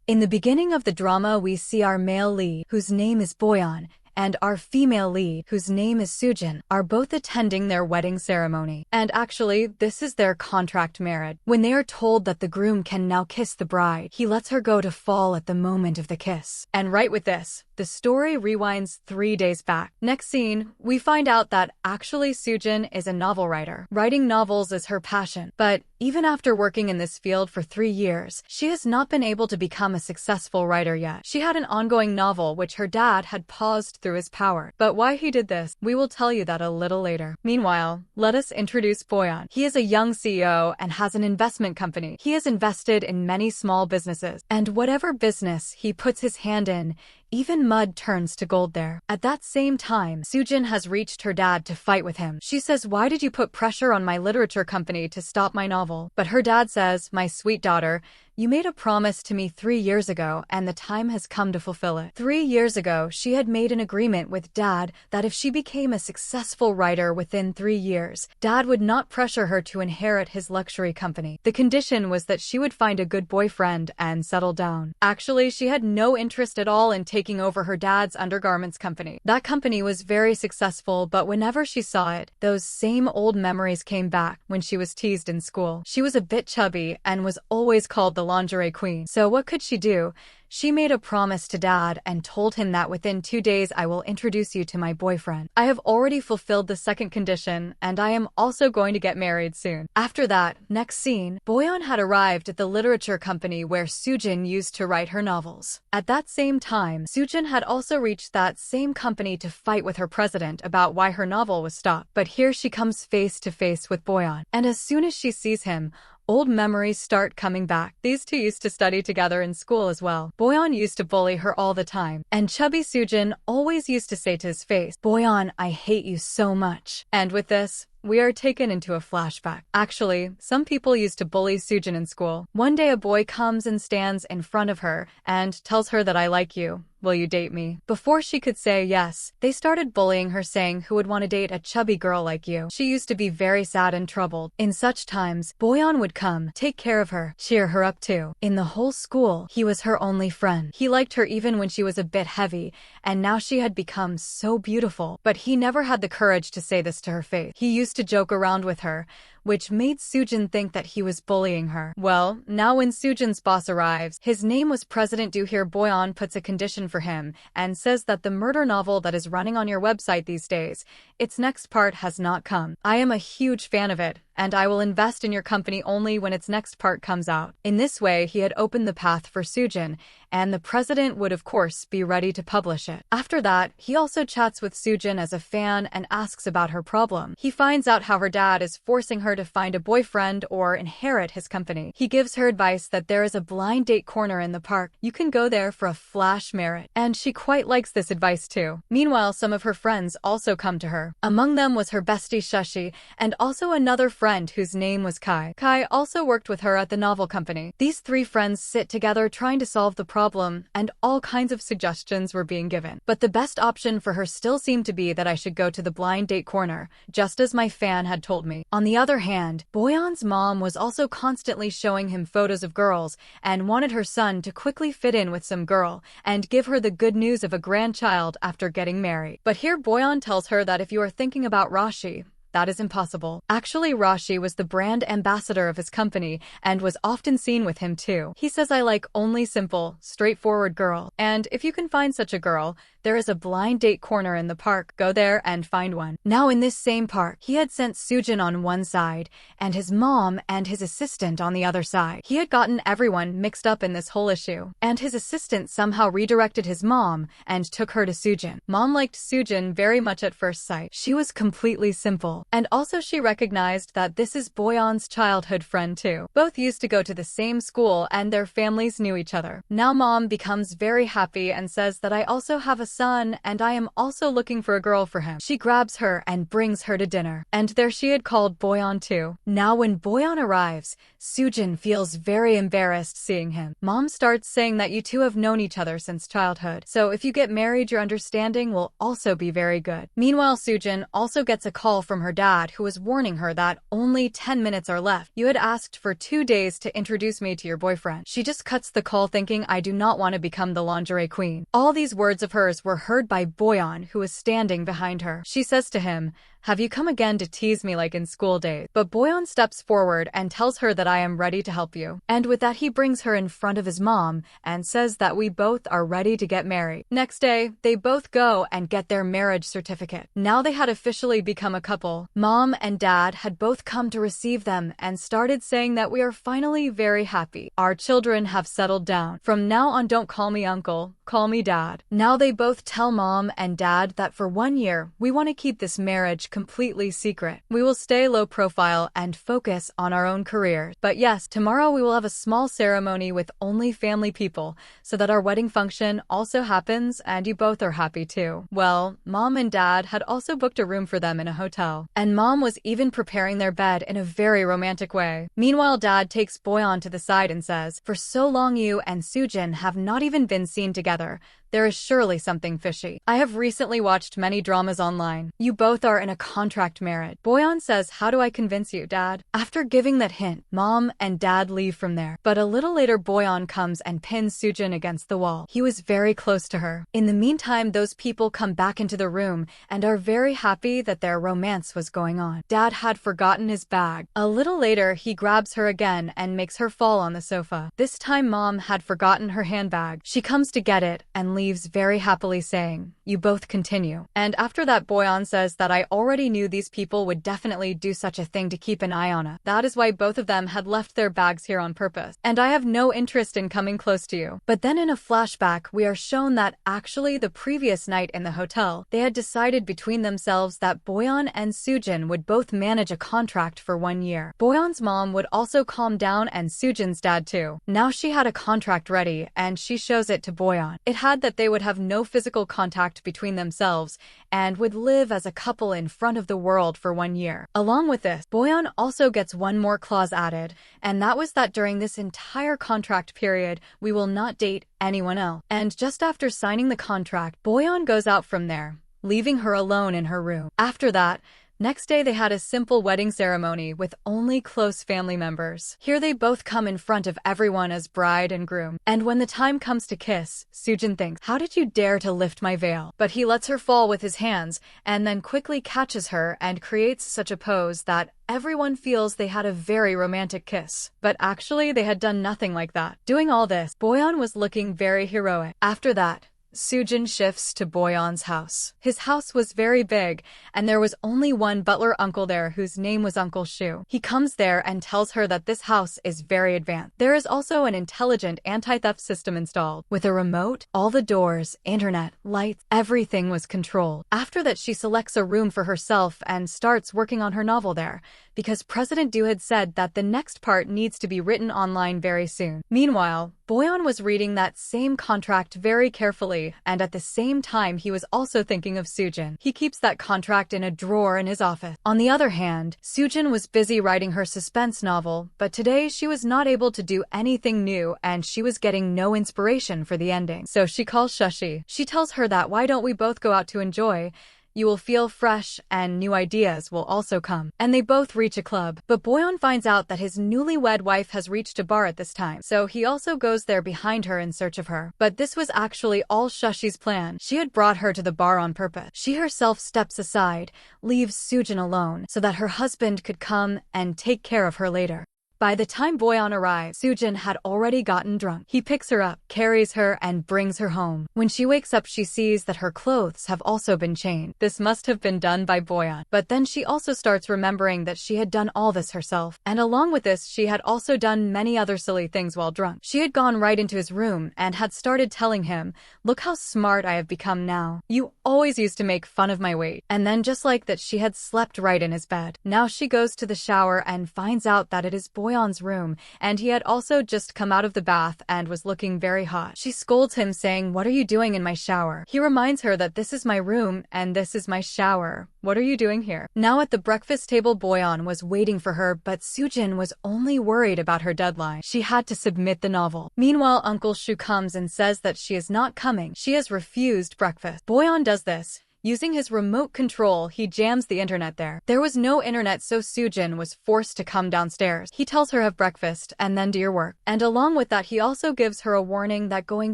In the beginning of the drama, we see our male lead, whose name is Boyan, and our female lead, whose name is Sujin, are both attending their wedding ceremony. And actually, this is their contract marriage. When they are told that the groom can now kiss the bride, he lets her go to fall at the moment of the kiss. And right with this, the story rewinds 3 days back. Next scene, we find out that actually Sujin is a novel writer. Writing novels is her passion, but even after working in this field for 3 years, she has not been able to become a successful writer yet. She had an ongoing novel which her dad had paused through his power. But why he did this, we will tell you that a little later. Meanwhile, let us introduce Boyan. He is a young CEO and has an investment company. He has invested in many small businesses, and whatever business he puts his hand in, even mud turns to gold there. At that same time, Sujin has reached her dad to fight with him. She says, "Why did you put pressure on my literature company to stop my novel?" But her dad says, "My sweet daughter, you made a promise to me 3 years ago, and the time has come to fulfill it." 3 years ago, she had made an agreement with Dad that if she became a successful writer within 3 years, Dad would not pressure her to inherit his luxury company. The condition was that she would find a good boyfriend and settle down. Actually, she had no interest at all in taking over her dad's undergarments company. That company was very successful, but whenever she saw it, those same old memories came back when she was teased in school. She was a bit chubby and was always called the lingerie queen. So what could she do? She made a promise to Dad and told him that within 2 days I will introduce you to my boyfriend. I have already fulfilled the second condition, and I am also going to get married soon. After that, next scene, Boyan had arrived at the literature company where Sujin used to write her novels. At that same time, Sujin had also reached that same company to fight with her president about why her novel was stopped. But here she comes face to face with Boyan, and as soon as she sees him, old memories start coming back. These two used to study together in school as well. Boyan used to bully her all the time, and chubby Sujin always used to say to his face, "Boyan, I hate you so much." And with this, we are taken into a flashback. Actually, some people used to bully Sujin in school. One day a boy comes and stands in front of her and tells her that, "I like you. Will you date me?" Before she could say yes, they started bullying her, saying, "Who would want to date a chubby girl like you?" She used to be very sad and troubled. In such times, Boyan would come, take care of her, cheer her up too. In the whole school, he was her only friend. He liked her even when she was a bit heavy, and now she had become so beautiful. But he never had the courage to say this to her face. He used to joke around with her, which made Sujin think that he was bullying her. Well, now when Sujin's boss arrives, his name was President Duhir, Boyan puts a condition for him and says that the murder novel that is running on your website these days, its next part has not come. I am a huge fan of it, and I will invest in your company only when its next part comes out. In this way, he had opened the path for Sujin, and the president would of course be ready to publish it. After that, he also chats with Sujin as a fan and asks about her problem. He finds out how her dad is forcing her to find a boyfriend or inherit his company. He gives her advice that there is a blind date corner in the park. You can go there for a flash marriage. And she quite likes this advice too. Meanwhile, some of her friends also come to her. Among them was her bestie Shashi, and also another friend whose name was Kai. Kai also worked with her at the novel company. These 3 friends sit together trying to solve the problem, and all kinds of suggestions were being given. But the best option for her still seemed to be that I should go to the blind date corner, just as my fan had told me. On the other hand, Boyan's mom was also constantly showing him photos of girls and wanted her son to quickly fit in with some girl and give her the good news of a grandchild after getting married. But here Boyan tells her that if you are thinking about Rashi, that is impossible. Actually, Rashi was the brand ambassador of his company and was often seen with him too. He says, "I like only simple, straightforward girl. And if you can find such a girl, there is a blind date corner in the park. Go there and find one." Now in this same park, he had sent Sujin on one side and his mom and his assistant on the other side. He had gotten everyone mixed up in this whole issue. And his assistant somehow redirected his mom and took her to Sujin. Mom liked Sujin very much at first sight. She was completely simple. And also she recognized that this is Boyan's childhood friend too. Both used to go to the same school and their families knew each other. Now mom becomes very happy and says that I also have a son and I am also looking for a girl for him. She grabs her and brings her to dinner. And there she had called Boyan too. Now when Boyan arrives, Soojin feels very embarrassed seeing him. Mom starts saying that you two have known each other since childhood, so if you get married your understanding will also be very good. Meanwhile, Soojin also gets a call from her dad who is warning her that only 10 minutes are left. You had asked for 2 days to introduce me to your boyfriend. She just cuts the call thinking I do not want to become the lingerie queen. All these words of hers were heard by Boyan, who was standing behind her. She says to him, "Have you come again to tease me like in school days?" But Boyan steps forward and tells her that I am ready to help you. And with that he brings her in front of his mom and says that we both are ready to get married. Next day, they both go and get their marriage certificate. Now they had officially become a couple. Mom and dad had both come to receive them and started saying that we are finally very happy. Our children have settled down. From now on don't call me uncle, call me dad. Now they both tell mom and dad that for 1 year, we want to keep this marriage completely secret. We will stay low profile and focus on our own careers. But yes, tomorrow we will have a small ceremony with only family people so that our wedding function also happens and you both are happy too. Well, mom and dad had also booked a room for them in a hotel. And mom was even preparing their bed in a very romantic way. Meanwhile, dad takes Boyan to the side and says, "For so long you and Soojin have not even been seen together. There is surely something fishy. I have recently watched many dramas online. You both are in a contract marriage." Boyan says, "How do I convince you, dad?" After giving that hint, mom and dad leave from there. But a little later Boyan comes and pins Soojin against the wall. He was very close to her. In the meantime, those people come back into the room and are very happy that their romance was going on. Dad had forgotten his bag. A little later, he grabs her again and makes her fall on the sofa. This time mom had forgotten her handbag. She comes to get it and leaves very happily saying, "You both continue." And after that Boyan says that I already knew these people would definitely do such a thing to keep an eye on us. That is why both of them had left their bags here on purpose. And I have no interest in coming close to you. But then in a flashback, we are shown that actually the previous night in the hotel, they had decided between themselves that Boyan and Soojin would both manage a contract for 1 year. Boyan's mom would also calm down and Soojin's dad too. Now she had a contract ready and she shows it to Boyan. It had that they would have no physical contact between themselves and would live as a couple in front of the world for 1 year. Along with this, Boyan also gets one more clause added, and that was that during this entire contract period, we will not date anyone else. And just after signing the contract, Boyan goes out from there, leaving her alone in her room. After that, next day they had a simple wedding ceremony with only close family members. Here they both come in front of everyone as bride and groom. And when the time comes to kiss, Soojin thinks, "How did you dare to lift my veil?" But he lets her fall with his hands and then quickly catches her and creates such a pose that everyone feels they had a very romantic kiss. But actually they had done nothing like that. Doing all this, Boyan was looking very heroic. After that, Soojin shifts to Boyan's house. His house was very big, and there was only one butler uncle there whose name was Uncle Shu. He comes there and tells her that this house is very advanced. There is also an intelligent anti-theft system installed. With a remote, all the doors, internet, lights, everything was controlled. After that, she selects a room for herself and starts working on her novel there, because President Du had said that the next part needs to be written online very soon. Meanwhile, Boyan was reading that same contract very carefully, and at the same time he was also thinking of Soojin. He keeps that contract in a drawer in his office. On the other hand, Soojin was busy writing her suspense novel, but today she was not able to do anything new and she was getting no inspiration for the ending. So she calls Shashi. She tells her that why don't we both go out to enjoy? You will feel fresh and new ideas will also come. And they both reach a club. But Boyan finds out that his newlywed wife has reached a bar at this time. So he also goes there behind her in search of her. But this was actually all Shashi's plan. She had brought her to the bar on purpose. She herself steps aside, leaves Soojin alone so that her husband could come and take care of her later. By the time Boyan arrives, Soojin had already gotten drunk. He picks her up, carries her, and brings her home. When she wakes up, she sees that her clothes have also been changed. This must have been done by Boyan. But then she also starts remembering that she had done all this herself. And along with this, she had also done many other silly things while drunk. She had gone right into his room and had started telling him, "Look how smart I have become now. You always used to make fun of my weight." And then just like that, she had slept right in his bed. Now she goes to the shower and finds out that it is Boyan Boyeon's room, and he had also just come out of the bath and was looking very hot. She scolds him saying, "What are you doing in my shower?" He reminds her that this is my room and this is my shower. What are you doing here? Now at the breakfast table, Boyeon was waiting for her, but Soojin was only worried about her deadline. She had to submit the novel. Meanwhile, Uncle Shu comes and says that she is not coming. She has refused breakfast. Boyeon does this. Using his remote control, he jams the internet there. There was no internet, so Soojin was forced to come downstairs. He tells her have breakfast and then do your work. And along with that, he also gives her a warning that going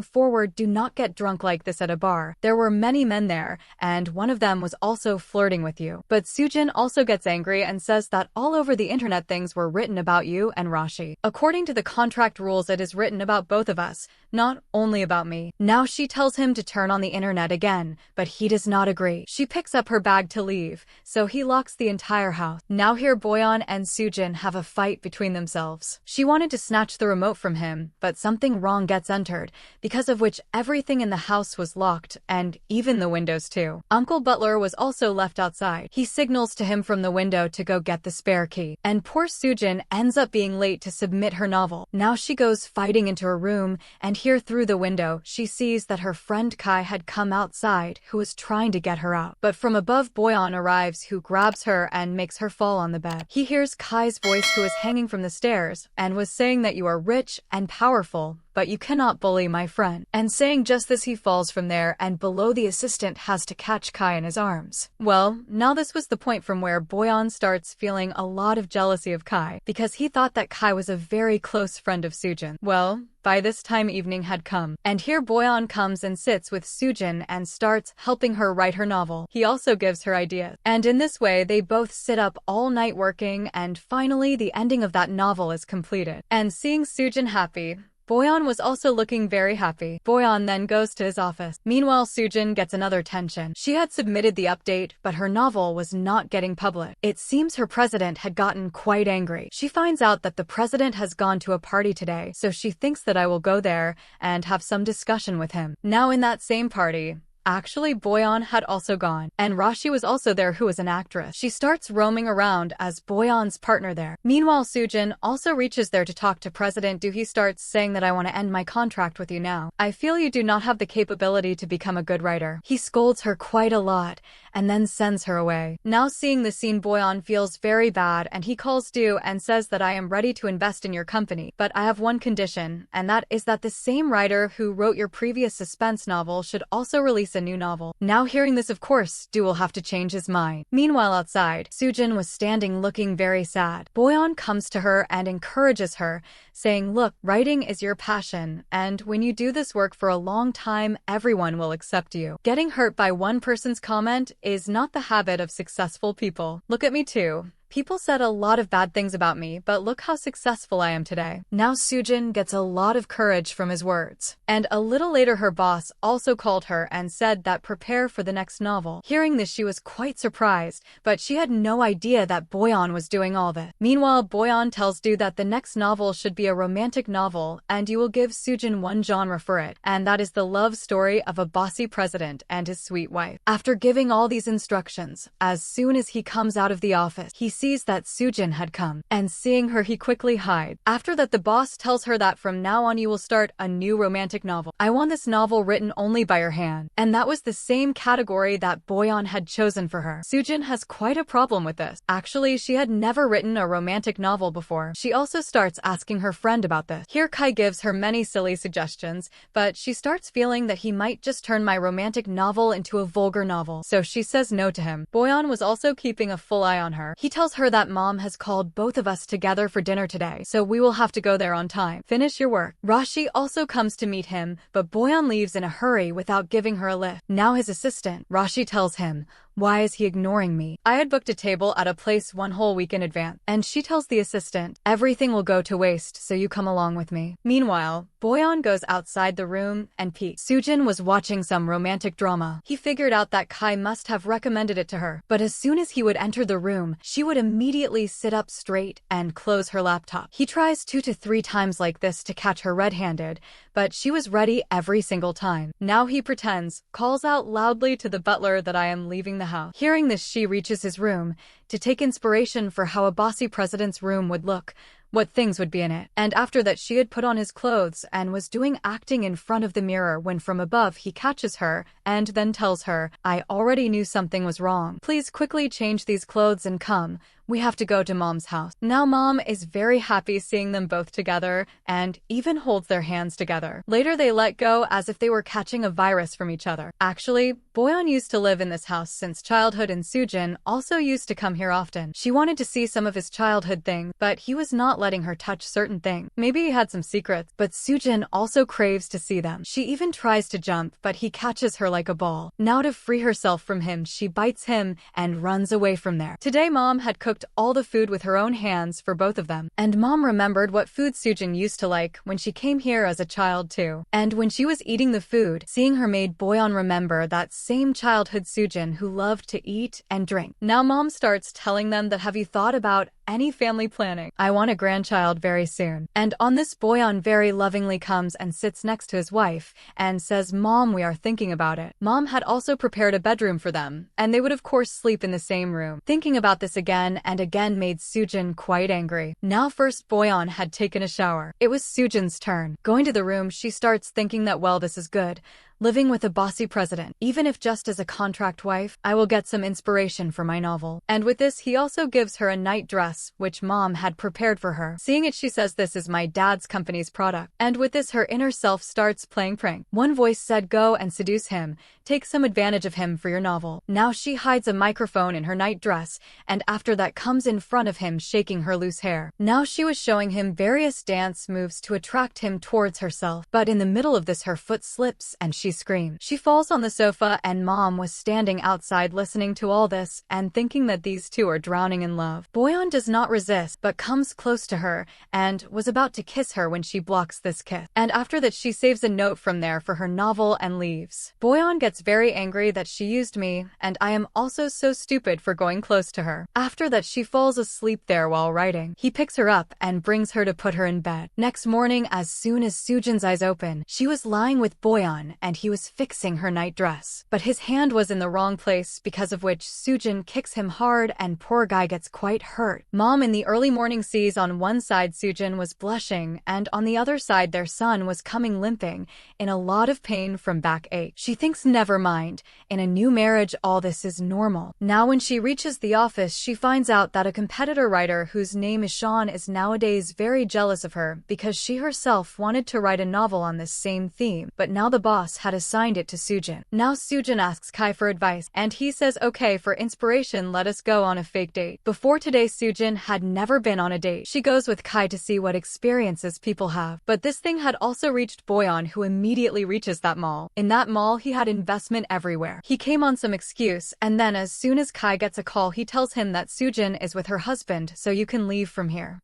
forward, do not get drunk like this at a bar. There were many men there, and one of them was also flirting with you. But Soojin also gets angry and says that all over the internet things were written about you and Rashi. According to the contract rules, it is written about both of us, not only about me. Now she tells him to turn on the internet again, but he does not agree. She picks up her bag to leave, so he locks the entire house. Now here Boyeon and Soojin have a fight between themselves. She wanted to snatch the remote from him, but something wrong gets entered, because of which everything in the house was locked, and even the windows too. Uncle Butler was also left outside. He signals to him from the window to go get the spare key, and poor Soojin ends up being late to submit her novel. Now she goes fighting into her room, and here through the window, she sees that her friend Kai had come outside, who was trying to get her out. But from above, Boyeon arrives, who grabs her and makes her fall on the bed. He hears Kai's voice, who is hanging from the stairs, and was saying that you are rich and powerful, but you cannot bully my friend. And saying just this, he falls from there, and below the assistant has to catch Kai in his arms. Well, now this was the point from where Boyeon starts feeling a lot of jealousy of Kai, because he thought that Kai was a very close friend of Soojin. Well, by this time evening had come, and here Boyeon comes and sits with Soojin and starts helping her write her novel. He also gives her ideas. And in this way, they both sit up all night working, and finally the ending of that novel is completed. And seeing Soojin happy, Boyeon was also looking very happy. Boyeon then goes to his office. Meanwhile, Soojin gets another tension. She had submitted the update, but her novel was not getting published. It seems her president had gotten quite angry. She finds out that the president has gone to a party today, so she thinks that I will go there and have some discussion with him. Now in that same party, actually, Boyeon had also gone, and Rashi was also there, who is an actress. She starts roaming around as Boyeon's partner there. Meanwhile, Soojin also reaches there to talk to President Do. He starts saying that I want to end my contract with you now. I feel you do not have the capability to become a good writer. He scolds her quite a lot, and then sends her away. Now seeing the scene, Boyeon feels very bad, and he calls Do and says that I am ready to invest in your company, but I have one condition, and that is that the same writer who wrote your previous suspense novel should also release a new novel. Now hearing this, of course, Do will have to change his mind. Meanwhile outside, Soojin was standing looking very sad. Boyeon comes to her and encourages her, saying, look, writing is your passion, and when you do this work for a long time, everyone will accept you. Getting hurt by one person's comment is not the habit of successful people. Look at me too. People said a lot of bad things about me, but look how successful I am today. Now Soojin gets a lot of courage from his words. And a little later, her boss also called her and said that prepare for the next novel. Hearing this, she was quite surprised, but she had no idea that Boyeon was doing all this. Meanwhile, Boyeon tells Do that the next novel should be a romantic novel, and you will give Soojin one genre for it, and that is the love story of a bossy president and his sweet wife. After giving all these instructions, as soon as he comes out of the office, he sees that Soojin had come, and seeing her, he quickly hides. After that, the boss tells her that from now on you will start a new romantic novel. I want this novel written only by your hand. And that was the same category that Boyeon had chosen for her. Soojin has quite a problem with this. Actually, she had never written a romantic novel before. She also starts asking her friend about this. Here Kai gives her many silly suggestions, but she starts feeling that he might just turn my romantic novel into a vulgar novel. So she says no to him. Boyeon was also keeping a full eye on her. He tells her that mom has called both of us together for dinner today, so we will have to go there on time. Finish your work. Rashi also comes to meet him, but Boyeon leaves in a hurry without giving her a lift. Now his assistant, Rashi, tells him, why is he ignoring me? I had booked a table at a place one whole week in advance. And she tells the assistant, everything will go to waste, so you come along with me. Meanwhile, Boyeon goes outside the room and peeks. Soojin was watching some romantic drama. He figured out that Kai must have recommended it to her. But as soon as he would enter the room, she would immediately sit up straight and close her laptop. He tries 2 to 3 times like this to catch her red-handed, but she was ready every single time. Now he pretends, calls out loudly to the butler that I am leaving the house. Hearing this, she reaches his room to take inspiration for how a bossy president's room would look, what things would be in it. And after that she had put on his clothes and was doing acting in front of the mirror when from above he catches her and then tells her, "I already knew something was wrong. Please quickly change these clothes and come. We have to go to mom's house." Now mom is very happy seeing them both together and even holds their hands together. Later they let go as if they were catching a virus from each other. Actually, Boyeon used to live in this house since childhood and Soojin also used to come here often. She wanted to see some of his childhood things, but he was not letting her touch certain things. Maybe he had some secrets, but Soojin also craves to see them. She even tries to jump, but he catches her like a ball. Now to free herself from him, she bites him and runs away from there. Today mom had cooked all the food with her own hands for both of them. And mom remembered what food Soojin used to like when she came here as a child too. And when she was eating the food, seeing her made Boyeon remember that same childhood Soojin who loved to eat and drink. Now mom starts telling them that, have you thought about any family planning? I want a grandchild very soon. And on this, Boyeon very lovingly comes and sits next to his wife and says, "Mom, we are thinking about it." Mom had also prepared a bedroom for them, and they would of course sleep in the same room. Thinking about this again and again made Soojin quite angry. Now first Boyeon had taken a shower. It was Soojin's turn. Going to the room, she starts thinking that, well, this is good. Living with a bossy president, even if just as a contract wife, I will get some inspiration for my novel. And with this, he also gives her a night dress, which mom had prepared for her. Seeing it, she says, "This is my dad's company's product." And with this, her inner self starts playing prank. One voice said, "Go and seduce him. Take some advantage of him for your novel." Now she hides a microphone in her night dress, and after that comes in front of him shaking her loose hair. Now she was showing him various dance moves to attract him towards herself. But in the middle of this, her foot slips and she screamed. She falls on the sofa and mom was standing outside listening to all this and thinking that these two are drowning in love. Boyeon does not resist but comes close to her and was about to kiss her when she blocks this kiss. And after that she saves a note from there for her novel and leaves. Boyeon gets very angry that she used me and I am also so stupid for going close to her. After that she falls asleep there while writing. He picks her up and brings her to put her in bed. Next morning, as soon as Soojin's eyes open, she was lying with Boyeon and he was fixing her night dress. But his hand was in the wrong place, because of which Soojin kicks him hard and poor guy gets quite hurt. Mom in the early morning sees on one side Soojin was blushing and on the other side their son was coming limping in a lot of pain from backache. She thinks never mind, in a new marriage all this is normal. Now when she reaches the office she finds out that a competitor writer whose name is Sean is nowadays very jealous of her because she herself wanted to write a novel on this same theme, but now the boss had assigned it to Soojin. Now Soojin asks Kai for advice and he says, "Okay, for inspiration let us go on a fake date." Before today Soojin had never been on a date. She goes with Kai to see what experiences people have. But this thing had also reached Boyeon, who immediately reaches that mall. In that mall he had investment everywhere. He came on some excuse and then as soon as Kai gets a call he tells him that Soojin is with her husband, so you can leave from here.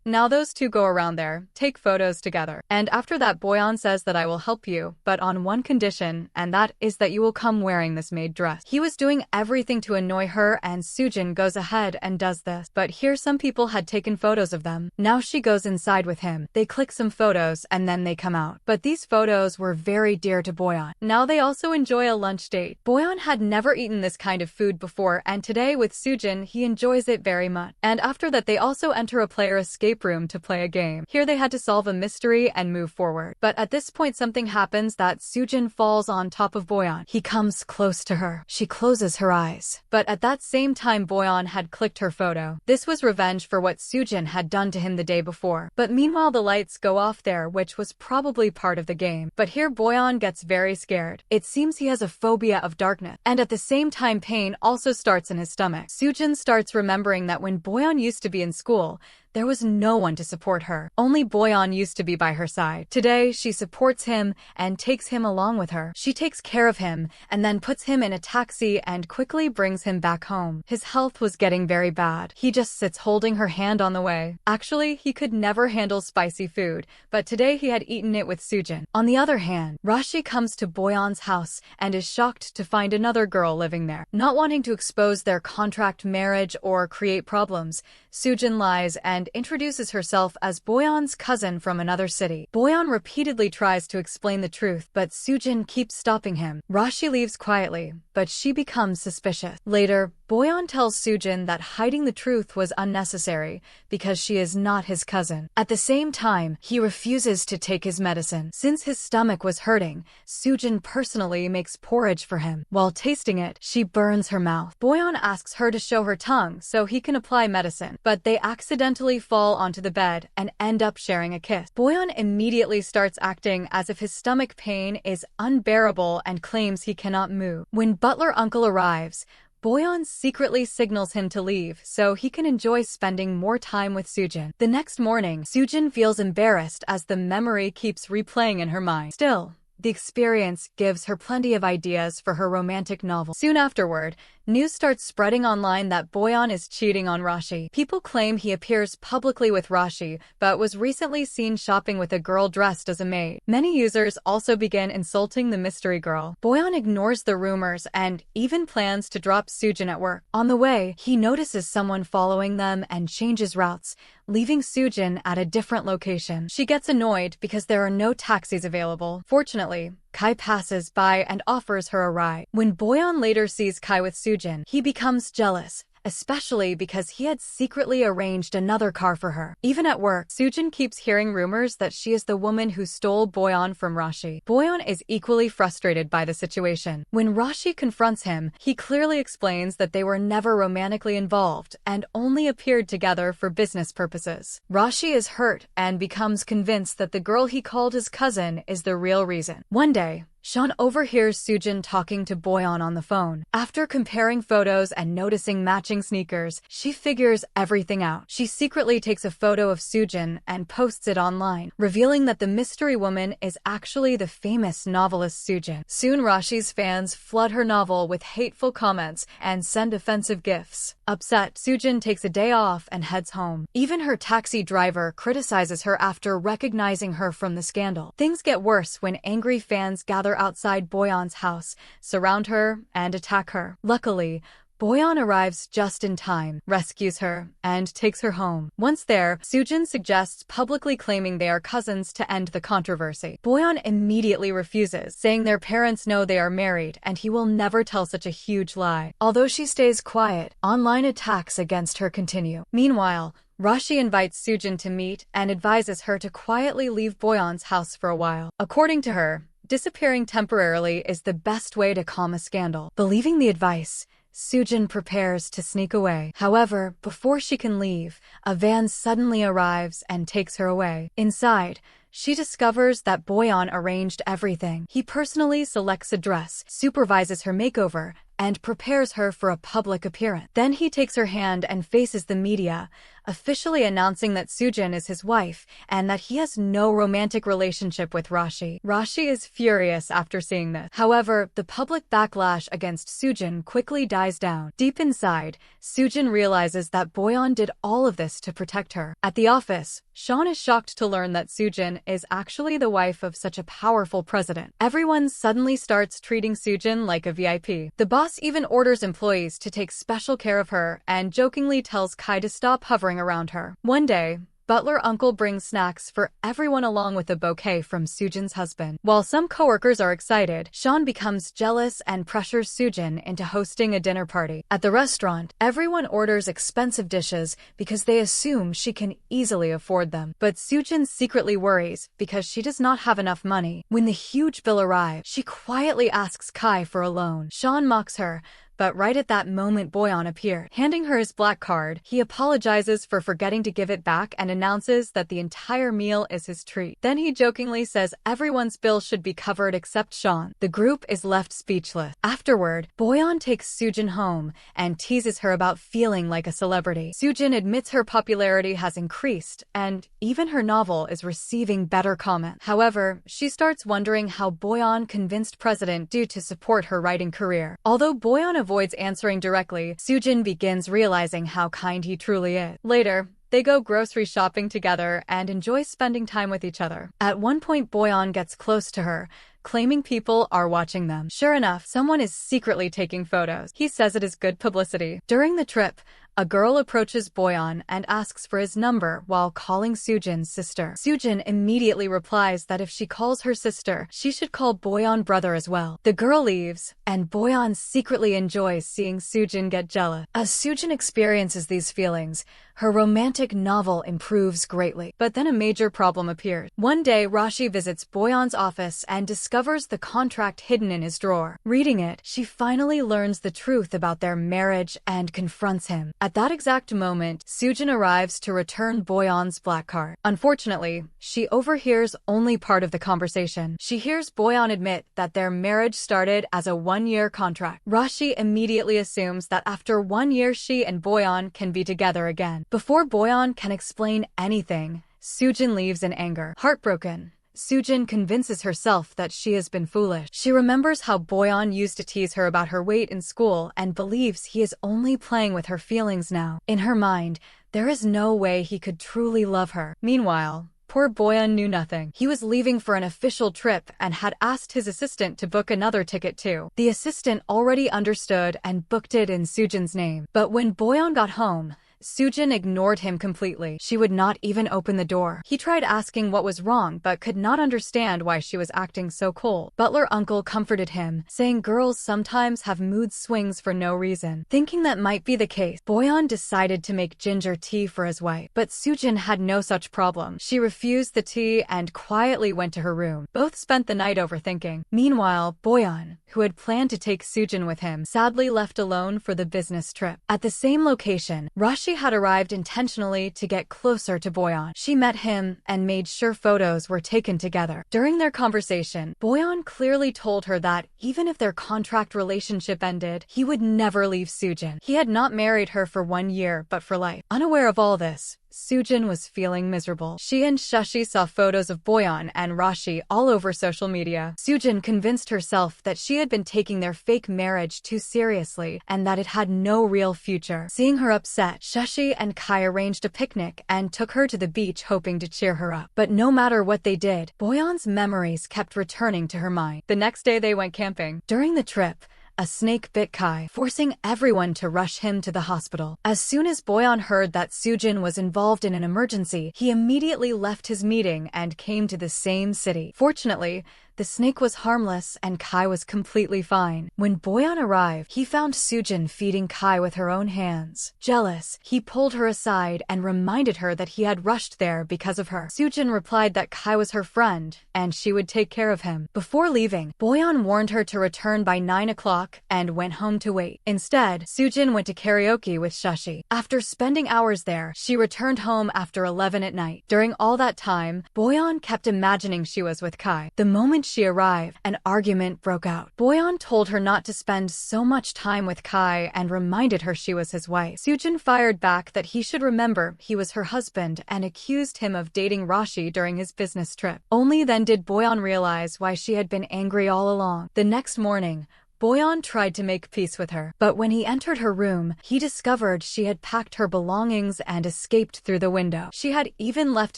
Now those two go around there, take photos together. And after that Boyeon says that I will help you, but on one condition, and that is that you will come wearing this maid dress. He was doing everything to annoy her and Soojin goes ahead and does this. But here some people had taken photos of them. Now she goes inside with him. They click some photos and then they come out. But these photos were very dear to Boyeon. Now they also enjoy a lunch date. Boyeon had never eaten this kind of food before and today with Soojin he enjoys it very much. And after that they also enter a player escape room to play a game. Here they had to solve a mystery and move forward. But at this point something happens that Soojin falls on top of Boyeon. He comes close to her. She closes her eyes. But at that same time Boyeon had clicked her photo. This was revenge for what Soojin had done to him the day before. But meanwhile the lights go off there, which was probably part of the game. But here Boyeon gets very scared. It seems he has a phobia of darkness. And at the same time pain also starts in his stomach. Soojin starts remembering that when Boyeon used to be in school, there was no one to support her. Only Boyeon used to be by her side. Today, she supports him and takes him along with her. She takes care of him and then puts him in a taxi and quickly brings him back home. His health was getting very bad. He just sits holding her hand on the way. Actually, he could never handle spicy food, but today he had eaten it with Soojin. On the other hand, Rashi comes to Boyeon's house and is shocked to find another girl living there. Not wanting to expose their contract marriage or create problems, Soojin lies and introduces herself as Boyeon's cousin from another city. Boyeon repeatedly tries to explain the truth, but Soojin keeps stopping him. Rashi leaves quietly, but she becomes suspicious. Later, Boyeon tells Soojin that hiding the truth was unnecessary because she is not his cousin. At the same time, he refuses to take his medicine. Since his stomach was hurting, Soojin personally makes porridge for him. While tasting it, she burns her mouth. Boyeon asks her to show her tongue so he can apply medicine, but they accidentally fall onto the bed and end up sharing a kiss. Boyeon immediately starts acting as if his stomach pain is unbearable and claims he cannot move. When butler uncle arrives, Boyeon secretly signals him to leave so he can enjoy spending more time with Soojin. The next morning, Soojin feels embarrassed as the memory keeps replaying in her mind. Still, the experience gives her plenty of ideas for her romantic novel. Soon afterward, news starts spreading online that Boyeon is cheating on Rashi. People claim he appears publicly with Rashi, but was recently seen shopping with a girl dressed as a maid. Many users also begin insulting the mystery girl. Boyeon ignores the rumors and even plans to drop Soojin at work. On the way, he notices someone following them and changes routes, leaving Soojin at a different location. She gets annoyed because there are no taxis available. Fortunately, Kai passes by and offers her a ride. When Boyeon later sees Kai with Soojin, he becomes jealous, especially because he had secretly arranged another car for her. Even at work, Soojin keeps hearing rumors that she is the woman who stole Boyeon from Rashi. Boyeon is equally frustrated by the situation. When Rashi confronts him, he clearly explains that they were never romantically involved and only appeared together for business purposes. Rashi is hurt and becomes convinced that the girl he called his cousin is the real reason. One day, Sean overhears Soojin talking to Boyeon on the phone. After comparing photos and noticing matching sneakers, she figures everything out. She secretly takes a photo of Soojin and posts it online, revealing that the mystery woman is actually the famous novelist Soojin. Soon Rashi's fans flood her novel with hateful comments and send offensive gifs. Upset, Soojin takes a day off and heads home. Even her taxi driver criticizes her after recognizing her from the scandal. Things get worse when angry fans gather outside Boyeon's house, surround her, and attack her. Luckily, Boyeon arrives just in time, rescues her, and takes her home. Once there, Soojin suggests publicly claiming they are cousins to end the controversy. Boyeon immediately refuses, saying their parents know they are married and he will never tell such a huge lie. Although she stays quiet, online attacks against her continue. Meanwhile, Rashi invites Soojin to meet and advises her to quietly leave Boyeon's house for a while. According to her, disappearing temporarily is the best way to calm a scandal. Believing the advice, Soojin prepares to sneak away. However, before she can leave, a van suddenly arrives and takes her away. Inside, she discovers that Boyeon arranged everything. He personally selects a dress, supervises her makeover, and prepares her for a public appearance. Then he takes her hand and faces the media, officially announcing that Soojin is his wife and that he has no romantic relationship with Rashi. Rashi is furious after seeing this. However, the public backlash against Soojin quickly dies down. Deep inside, Soojin realizes that Boyeon did all of this to protect her. At the office, Sean is shocked to learn that Soojin is actually the wife of such a powerful president. Everyone suddenly starts treating Soojin like a VIP. The boss even orders employees to take special care of her and jokingly tells Kai to stop hovering around her. One day, butler uncle brings snacks for everyone along with a bouquet from Soojin's husband. While some coworkers are excited, Sean becomes jealous and pressures Soojin into hosting a dinner party. At the restaurant, everyone orders expensive dishes because they assume she can easily afford them. But Soojin secretly worries because she does not have enough money. When the huge bill arrives, she quietly asks Kai for a loan. Sean mocks her, but right at that moment Boyeon appeared. Handing her his black card, he apologizes for forgetting to give it back and announces that the entire meal is his treat. Then he jokingly says everyone's bill should be covered except Sean. The group is left speechless. Afterward, Boyeon takes Soojin home and teases her about feeling like a celebrity. Soojin admits her popularity has increased and even her novel is receiving better comments. However, she starts wondering how Boyeon convinced President Du to support her writing career. Although Boyeon avoids answering directly, Soojin begins realizing how kind he truly is. Later, they go grocery shopping together and enjoy spending time with each other. At one point, Boyeon gets close to her, claiming people are watching them. Sure enough, someone is secretly taking photos. He says it is good publicity. During the trip, A girl approaches Boyan and asks for his number while calling Sujin's sister. Sujin immediately replies that if she calls her sister, she should call Boyan brother as well. The girl leaves, and Boyan secretly enjoys seeing Sujin get jealous. As Sujin experiences these feelings, her romantic novel improves greatly. But then a major problem appears. One day, Rashi visits Boyan's office and discovers the contract hidden in his drawer. Reading it, she finally learns the truth about their marriage and confronts him. At that exact moment, Sujin arrives to return Boyan's black card. Unfortunately, she overhears only part of the conversation. She hears Boyan admit that their marriage started as a one-year contract. Rashi immediately assumes that after 1 year she and Boyan can be together again. Before Boyan can explain anything, Sujin leaves in anger. Heartbroken, Sujin convinces herself that she has been foolish. She remembers how Boyan used to tease her about her weight in school and believes he is only playing with her feelings now. In her mind, there is no way he could truly love her. Meanwhile, poor Boyan knew nothing. He was leaving for an official trip and had asked his assistant to book another ticket too. The assistant already understood and booked it in Sujin's name. But when Boyan got home, Sujin ignored him completely. She would not even open the door. He tried asking what was wrong but could not understand why she was acting so cold. Butler uncle comforted him, saying girls sometimes have mood swings for no reason. Thinking that might be the case, Boyan decided to make ginger tea for his wife. But Sujin had no such problem. She refused the tea and quietly went to her room. Both spent the night overthinking. Meanwhile, Boyan, who had planned to take Sujin with him, sadly left alone for the business trip. At the same location, Rashi had arrived intentionally to get closer to Boyan. She met him and made sure photos were taken together. During their conversation, Boyan clearly told her that even if their contract relationship ended, he would never leave Sujin. He had not married her for 1 year, but for life. Unaware of all this, Sujin was feeling miserable. She and Shashi saw photos of Boyan and Rashi all over social media. Sujin convinced herself that she had been taking their fake marriage too seriously and that it had no real future. Seeing her upset, Shashi and Kai arranged a picnic and took her to the beach hoping to cheer her up. But no matter what they did, Boyan's memories kept returning to her mind. The next day they went camping. During the trip, a snake bit Kai, forcing everyone to rush him to the hospital. As soon as Boyan heard that Sujin was involved in an emergency, he immediately left his meeting and came to the same city. Fortunately, the snake was harmless and Kai was completely fine. When Boyan arrived, he found Sujin feeding Kai with her own hands. Jealous, he pulled her aside and reminded her that he had rushed there because of her. Sujin replied that Kai was her friend and she would take care of him. Before leaving, Boyan warned her to return by 9 o'clock and went home to wait. Instead, Sujin went to karaoke with Shashi. After spending hours there, she returned home after 11 at night. During all that time, Boyan kept imagining she was with Kai. The moment she arrived, an argument broke out. Boyan told her not to spend so much time with Kai and reminded her she was his wife. Sujin fired back that he should remember he was her husband and accused him of dating Rashi during his business trip. Only then did Boyan realize why she had been angry all along. The next morning, Boyan tried to make peace with her, but when he entered her room, he discovered she had packed her belongings and escaped through the window. She had even left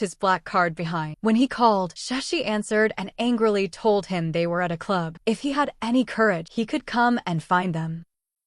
his black card behind. When he called, Shashi answered and angrily told him they were at a club. If he had any courage, he could come and find them.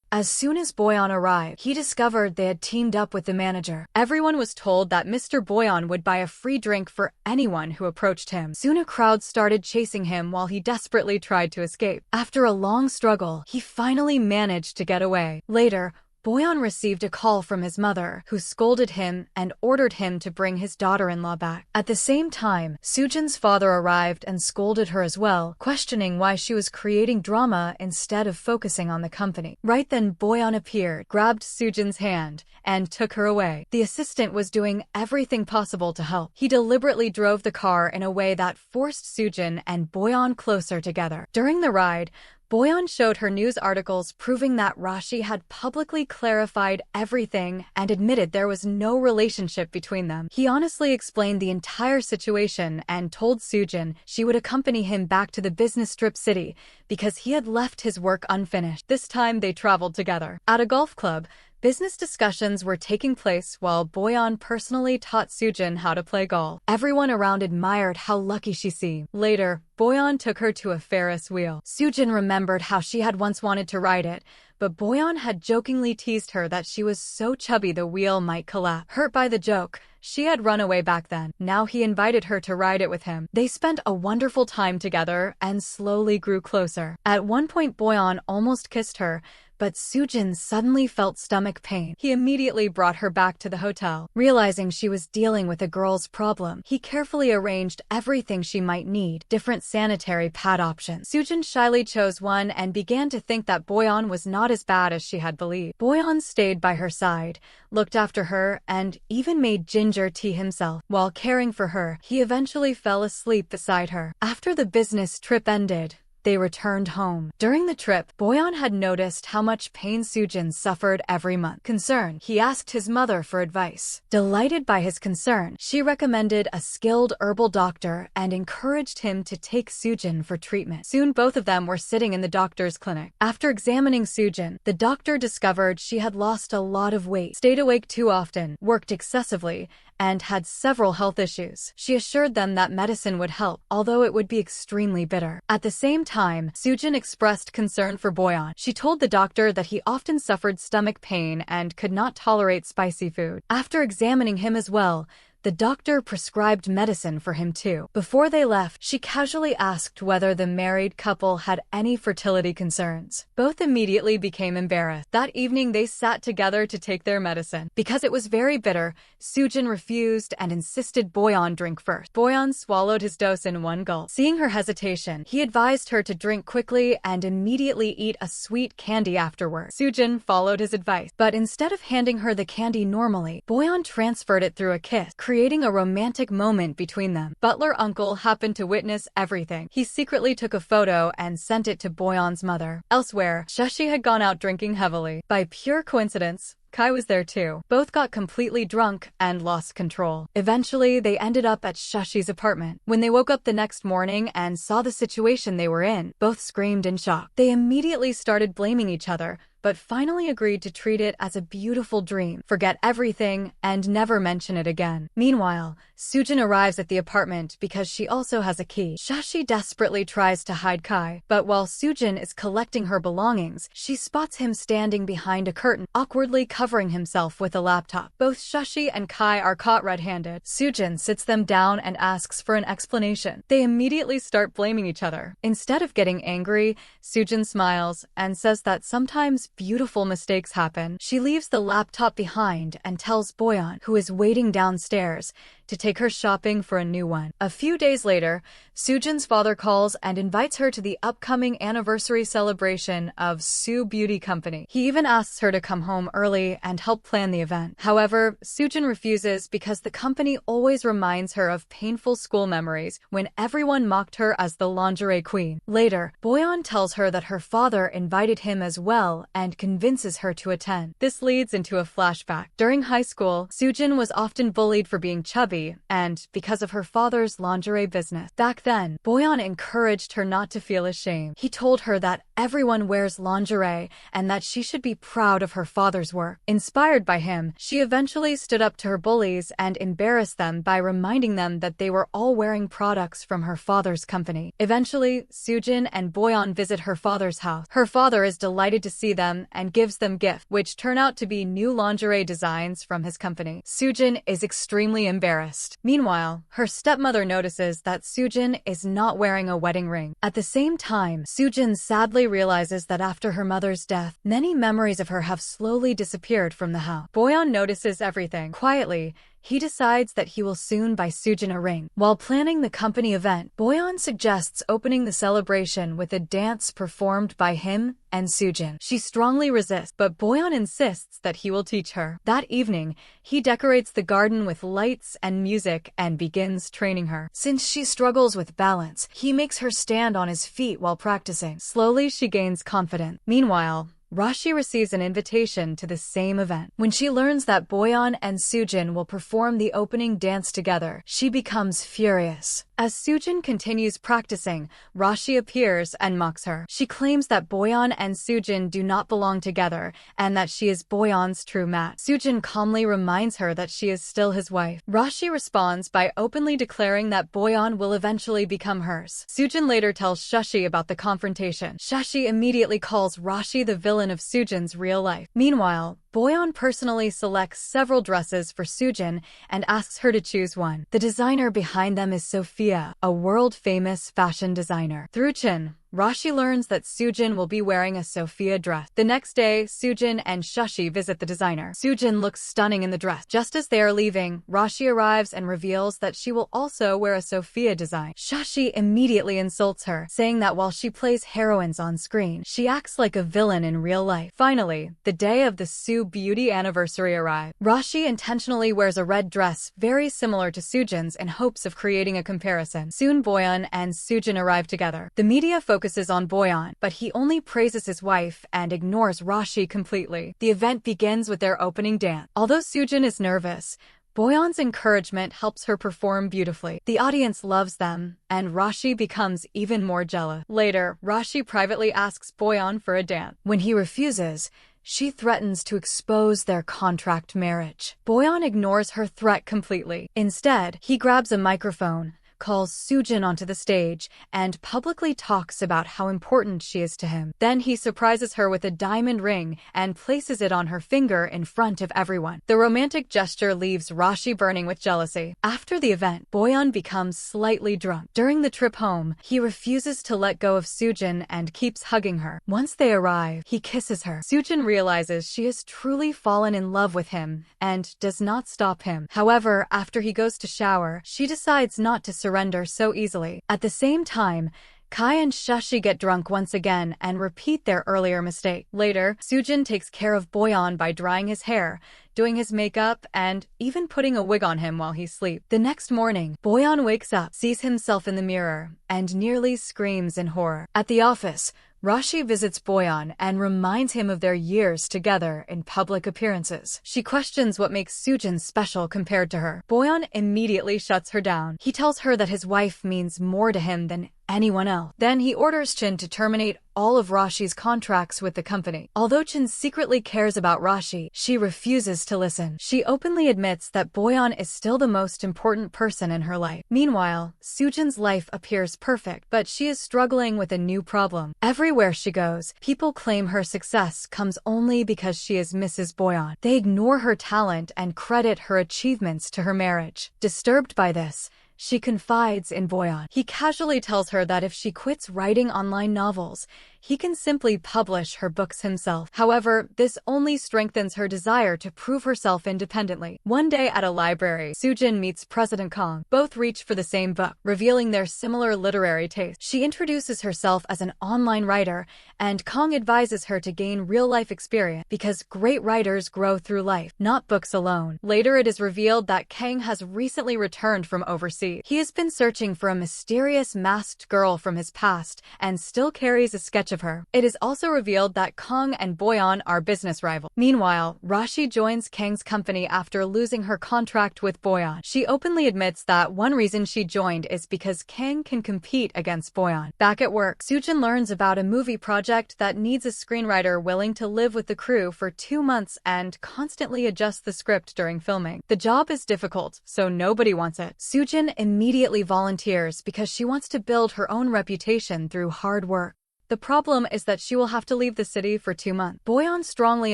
As soon as Boyan arrived, he discovered they had teamed up with the manager. Everyone was told that Mr. Boyan would buy a free drink for anyone who approached him. Soon a crowd started chasing him while he desperately tried to escape. After a long struggle, he finally managed to get away. Later, Boyan received a call from his mother, who scolded him and ordered him to bring his daughter-in-law back. At the same time, Sujin's father arrived and scolded her as well, questioning why she was creating drama instead of focusing on the company. Right then, Boyan appeared, grabbed Sujin's hand, and took her away. The assistant was doing everything possible to help. He deliberately drove the car in a way that forced Sujin and Boyan closer together. During the ride, Boyan showed her news articles proving that Rashi had publicly clarified everything and admitted there was no relationship between them. He honestly explained the entire situation and told Sujin she would accompany him back to the business trip city because he had left his work unfinished. This time they traveled together. At a golf club, Business discussions were taking place while Boyan personally taught Soojin how to play golf. Everyone around admired how lucky she seemed. Later, Boyan took her to a Ferris wheel. Soojin remembered how she had once wanted to ride it, but Boyan had jokingly teased her that she was so chubby the wheel might collapse. Hurt by the joke, she had run away back then. Now he invited her to ride it with him. They spent a wonderful time together and slowly grew closer. At one point, Boyan almost kissed her, but Soojin suddenly felt stomach pain. He immediately brought her back to the hotel. Realizing she was dealing with a girl's problem, he carefully arranged everything she might need, different sanitary pad options. Soojin shyly chose one and began to think that Boyan was not as bad as she had believed. Boyan stayed by her side, looked after her, and even made ginger tea himself. While caring for her, he eventually fell asleep beside her. After the business trip ended, they returned home. During the trip, Boyan had noticed how much pain Soojin suffered every month. Concerned, he asked his mother for advice. Delighted by his concern, she recommended a skilled herbal doctor and encouraged him to take Soojin for treatment. Soon both of them were sitting in the doctor's clinic. After examining Soojin, the doctor discovered she had lost a lot of weight, stayed awake too often, worked excessively, and had several health issues. She assured them that medicine would help, although it would be extremely bitter. At the same time, Soojin expressed concern for Boyan. She told the doctor that he often suffered stomach pain and could not tolerate spicy food. After examining him as well, the doctor prescribed medicine for him too. Before they left, she casually asked whether the married couple had any fertility concerns. Both immediately became embarrassed. That evening, they sat together to take their medicine. Because it was very bitter, Soojin refused and insisted Boyan drink first. Boyan swallowed his dose in one gulp. Seeing her hesitation, he advised her to drink quickly and immediately eat a sweet candy afterward. Soojin followed his advice, but instead of handing her the candy normally, Boyan transferred it through a kiss, creating a romantic moment between them. Butler uncle happened to witness everything. He secretly took a photo and sent it to Boyan's mother. Elsewhere, Shashi had gone out drinking heavily. By pure coincidence, Kai was there too. Both got completely drunk and lost control. Eventually, they ended up at Shashi's apartment. When they woke up the next morning and saw the situation they were in, both screamed in shock. They immediately started blaming each other, but finally agreed to treat it as a beautiful dream, forget everything, and never mention it again. Meanwhile, Soojin arrives at the apartment because she also has a key. Shashi desperately tries to hide Kai, but while Soojin is collecting her belongings, she spots him standing behind a curtain, awkwardly covering himself with a laptop. Both Shashi and Kai are caught red-handed. Soojin sits them down and asks for an explanation. They immediately start blaming each other. Instead of getting angry, Soojin smiles and says that sometimes beautiful mistakes happen. She leaves the laptop behind and tells Boyan, who is waiting downstairs, to take her shopping for a new one. A few days later, Soojin's father calls and invites her to the upcoming anniversary celebration of Soo Beauty Company. He even asks her to come home early and help plan the event. However, Soojin refuses because the company always reminds her of painful school memories when everyone mocked her as the lingerie queen. Later, Boyan tells her that her father invited him as well and convinces her to attend. This leads into a flashback. During high school, Soojin was often bullied for being chubby and because of her father's lingerie business. Back then, Boyan encouraged her not to feel ashamed. He told her that everyone wears lingerie and that she should be proud of her father's work. Inspired by him, she eventually stood up to her bullies and embarrassed them by reminding them that they were all wearing products from her father's company. Eventually, Soojin and Boyan visit her father's house. Her father is delighted to see them and gives them gifts, which turn out to be new lingerie designs from his company. Soojin is extremely embarrassed. Meanwhile, her stepmother notices that Soojin is not wearing a wedding ring. At the same time, Soojin sadly realizes that after her mother's death, many memories of her have slowly disappeared from the house. Boyan notices everything. Quietly, he decides that he will soon buy Soojin a ring. While planning the company event, Boyan suggests opening the celebration with a dance performed by him and Soojin. She strongly resists, but Boyan insists that he will teach her. That evening, he decorates the garden with lights and music and begins training her. Since she struggles with balance, he makes her stand on his feet while practicing. Slowly, she gains confidence. Meanwhile, Rashi receives an invitation to the same event. When she learns that Boyan and Soojin will perform the opening dance together, she becomes furious. As Soojin continues practicing, Rashi appears and mocks her. She claims that Boyan and Soojin do not belong together and that she is Boyan's true match. Soojin calmly reminds her that she is still his wife. Rashi responds by openly declaring that Boyan will eventually become hers. Soojin later tells Shashi about the confrontation. Shashi immediately calls Rashi the villain of Soojin's real life. Meanwhile, Boyan personally selects several dresses for Soojin and asks her to choose one. The designer behind them is Sophia, a world-famous fashion designer. Through Chin, Rashi learns that Soojin will be wearing a Sophia dress. The next day, Soojin and Shashi visit the designer. Soojin looks stunning in the dress. Just as they are leaving, Rashi arrives and reveals that she will also wear a Sophia design. Shashi immediately insults her, saying that while she plays heroines on screen, she acts like a villain in real life. Finally, the day of the Soo beauty anniversary arrives. Rashi intentionally wears a red dress very similar to Soojin's in hopes of creating a comparison. Soon Boyan and Soojin arrive together. The media focuses on Boyan, but he only praises his wife and ignores Rashi completely. The event begins with their opening dance. Although Soojin is nervous, Boyan's encouragement helps her perform beautifully. The audience loves them, and Rashi becomes even more jealous. Later, Rashi privately asks Boyan for a dance. When he refuses, she threatens to expose their contract marriage. Boyan ignores her threat completely. Instead, he grabs a microphone, calls Soojin onto the stage, and publicly talks about how important she is to him. Then he surprises her with a diamond ring and places it on her finger in front of everyone. The romantic gesture leaves Rashi burning with jealousy. After the event, Boyan becomes slightly drunk. During the trip home, he refuses to let go of Soojin and keeps hugging her. Once they arrive, he kisses her. Soojin realizes she has truly fallen in love with him and does not stop him. However, after he goes to shower, she decides not to surrender so easily. At the same time, Kai and Shashi get drunk once again and repeat their earlier mistake. Later, Soojin takes care of Boyan by drying his hair, doing his makeup, and even putting a wig on him while he sleeps. The next morning, Boyan wakes up, sees himself in the mirror, and nearly screams in horror. At the office, Rashi visits Boyan and reminds him of their years together in public appearances. She questions what makes Soojin special compared to her. Boyan immediately shuts her down. He tells her that his wife means more to him than anyone else. Then he orders Chin to terminate all of Rashi's contracts with the company. Although Chin secretly cares about Rashi, she refuses to listen. She openly admits that Boyan is still the most important person in her life. Meanwhile, Soojin's life appears perfect, but she is struggling with a new problem. Everywhere she goes, people claim her success comes only because she is Mrs. Boyan. They ignore her talent and credit her achievements to her marriage. Disturbed by this, she confides in Boyan. He casually tells her that if she quits writing online novels, he can simply publish her books himself. However, this only strengthens her desire to prove herself independently. One day at a library, Soojin meets President Kong. Both reach for the same book, revealing their similar literary taste. She introduces herself as an online writer, and Kong advises her to gain real-life experience because great writers grow through life, not books alone. Later, it is revealed that Kang has recently returned from overseas. He has been searching for a mysterious masked girl from his past and still carries a sketch of her. It is also revealed that Kong and Boyan are business rivals. Meanwhile, Rashi joins Kang's company after losing her contract with Boyan. She openly admits that one reason she joined is because Kang can compete against Boyan. Back at work, Soojin learns about a movie project that needs a screenwriter willing to live with the crew for 2 months and constantly adjust the script during filming. The job is difficult, so nobody wants it. Soojin immediately volunteers because she wants to build her own reputation through hard work. The problem is that she will have to leave the city for 2 months. Boyan strongly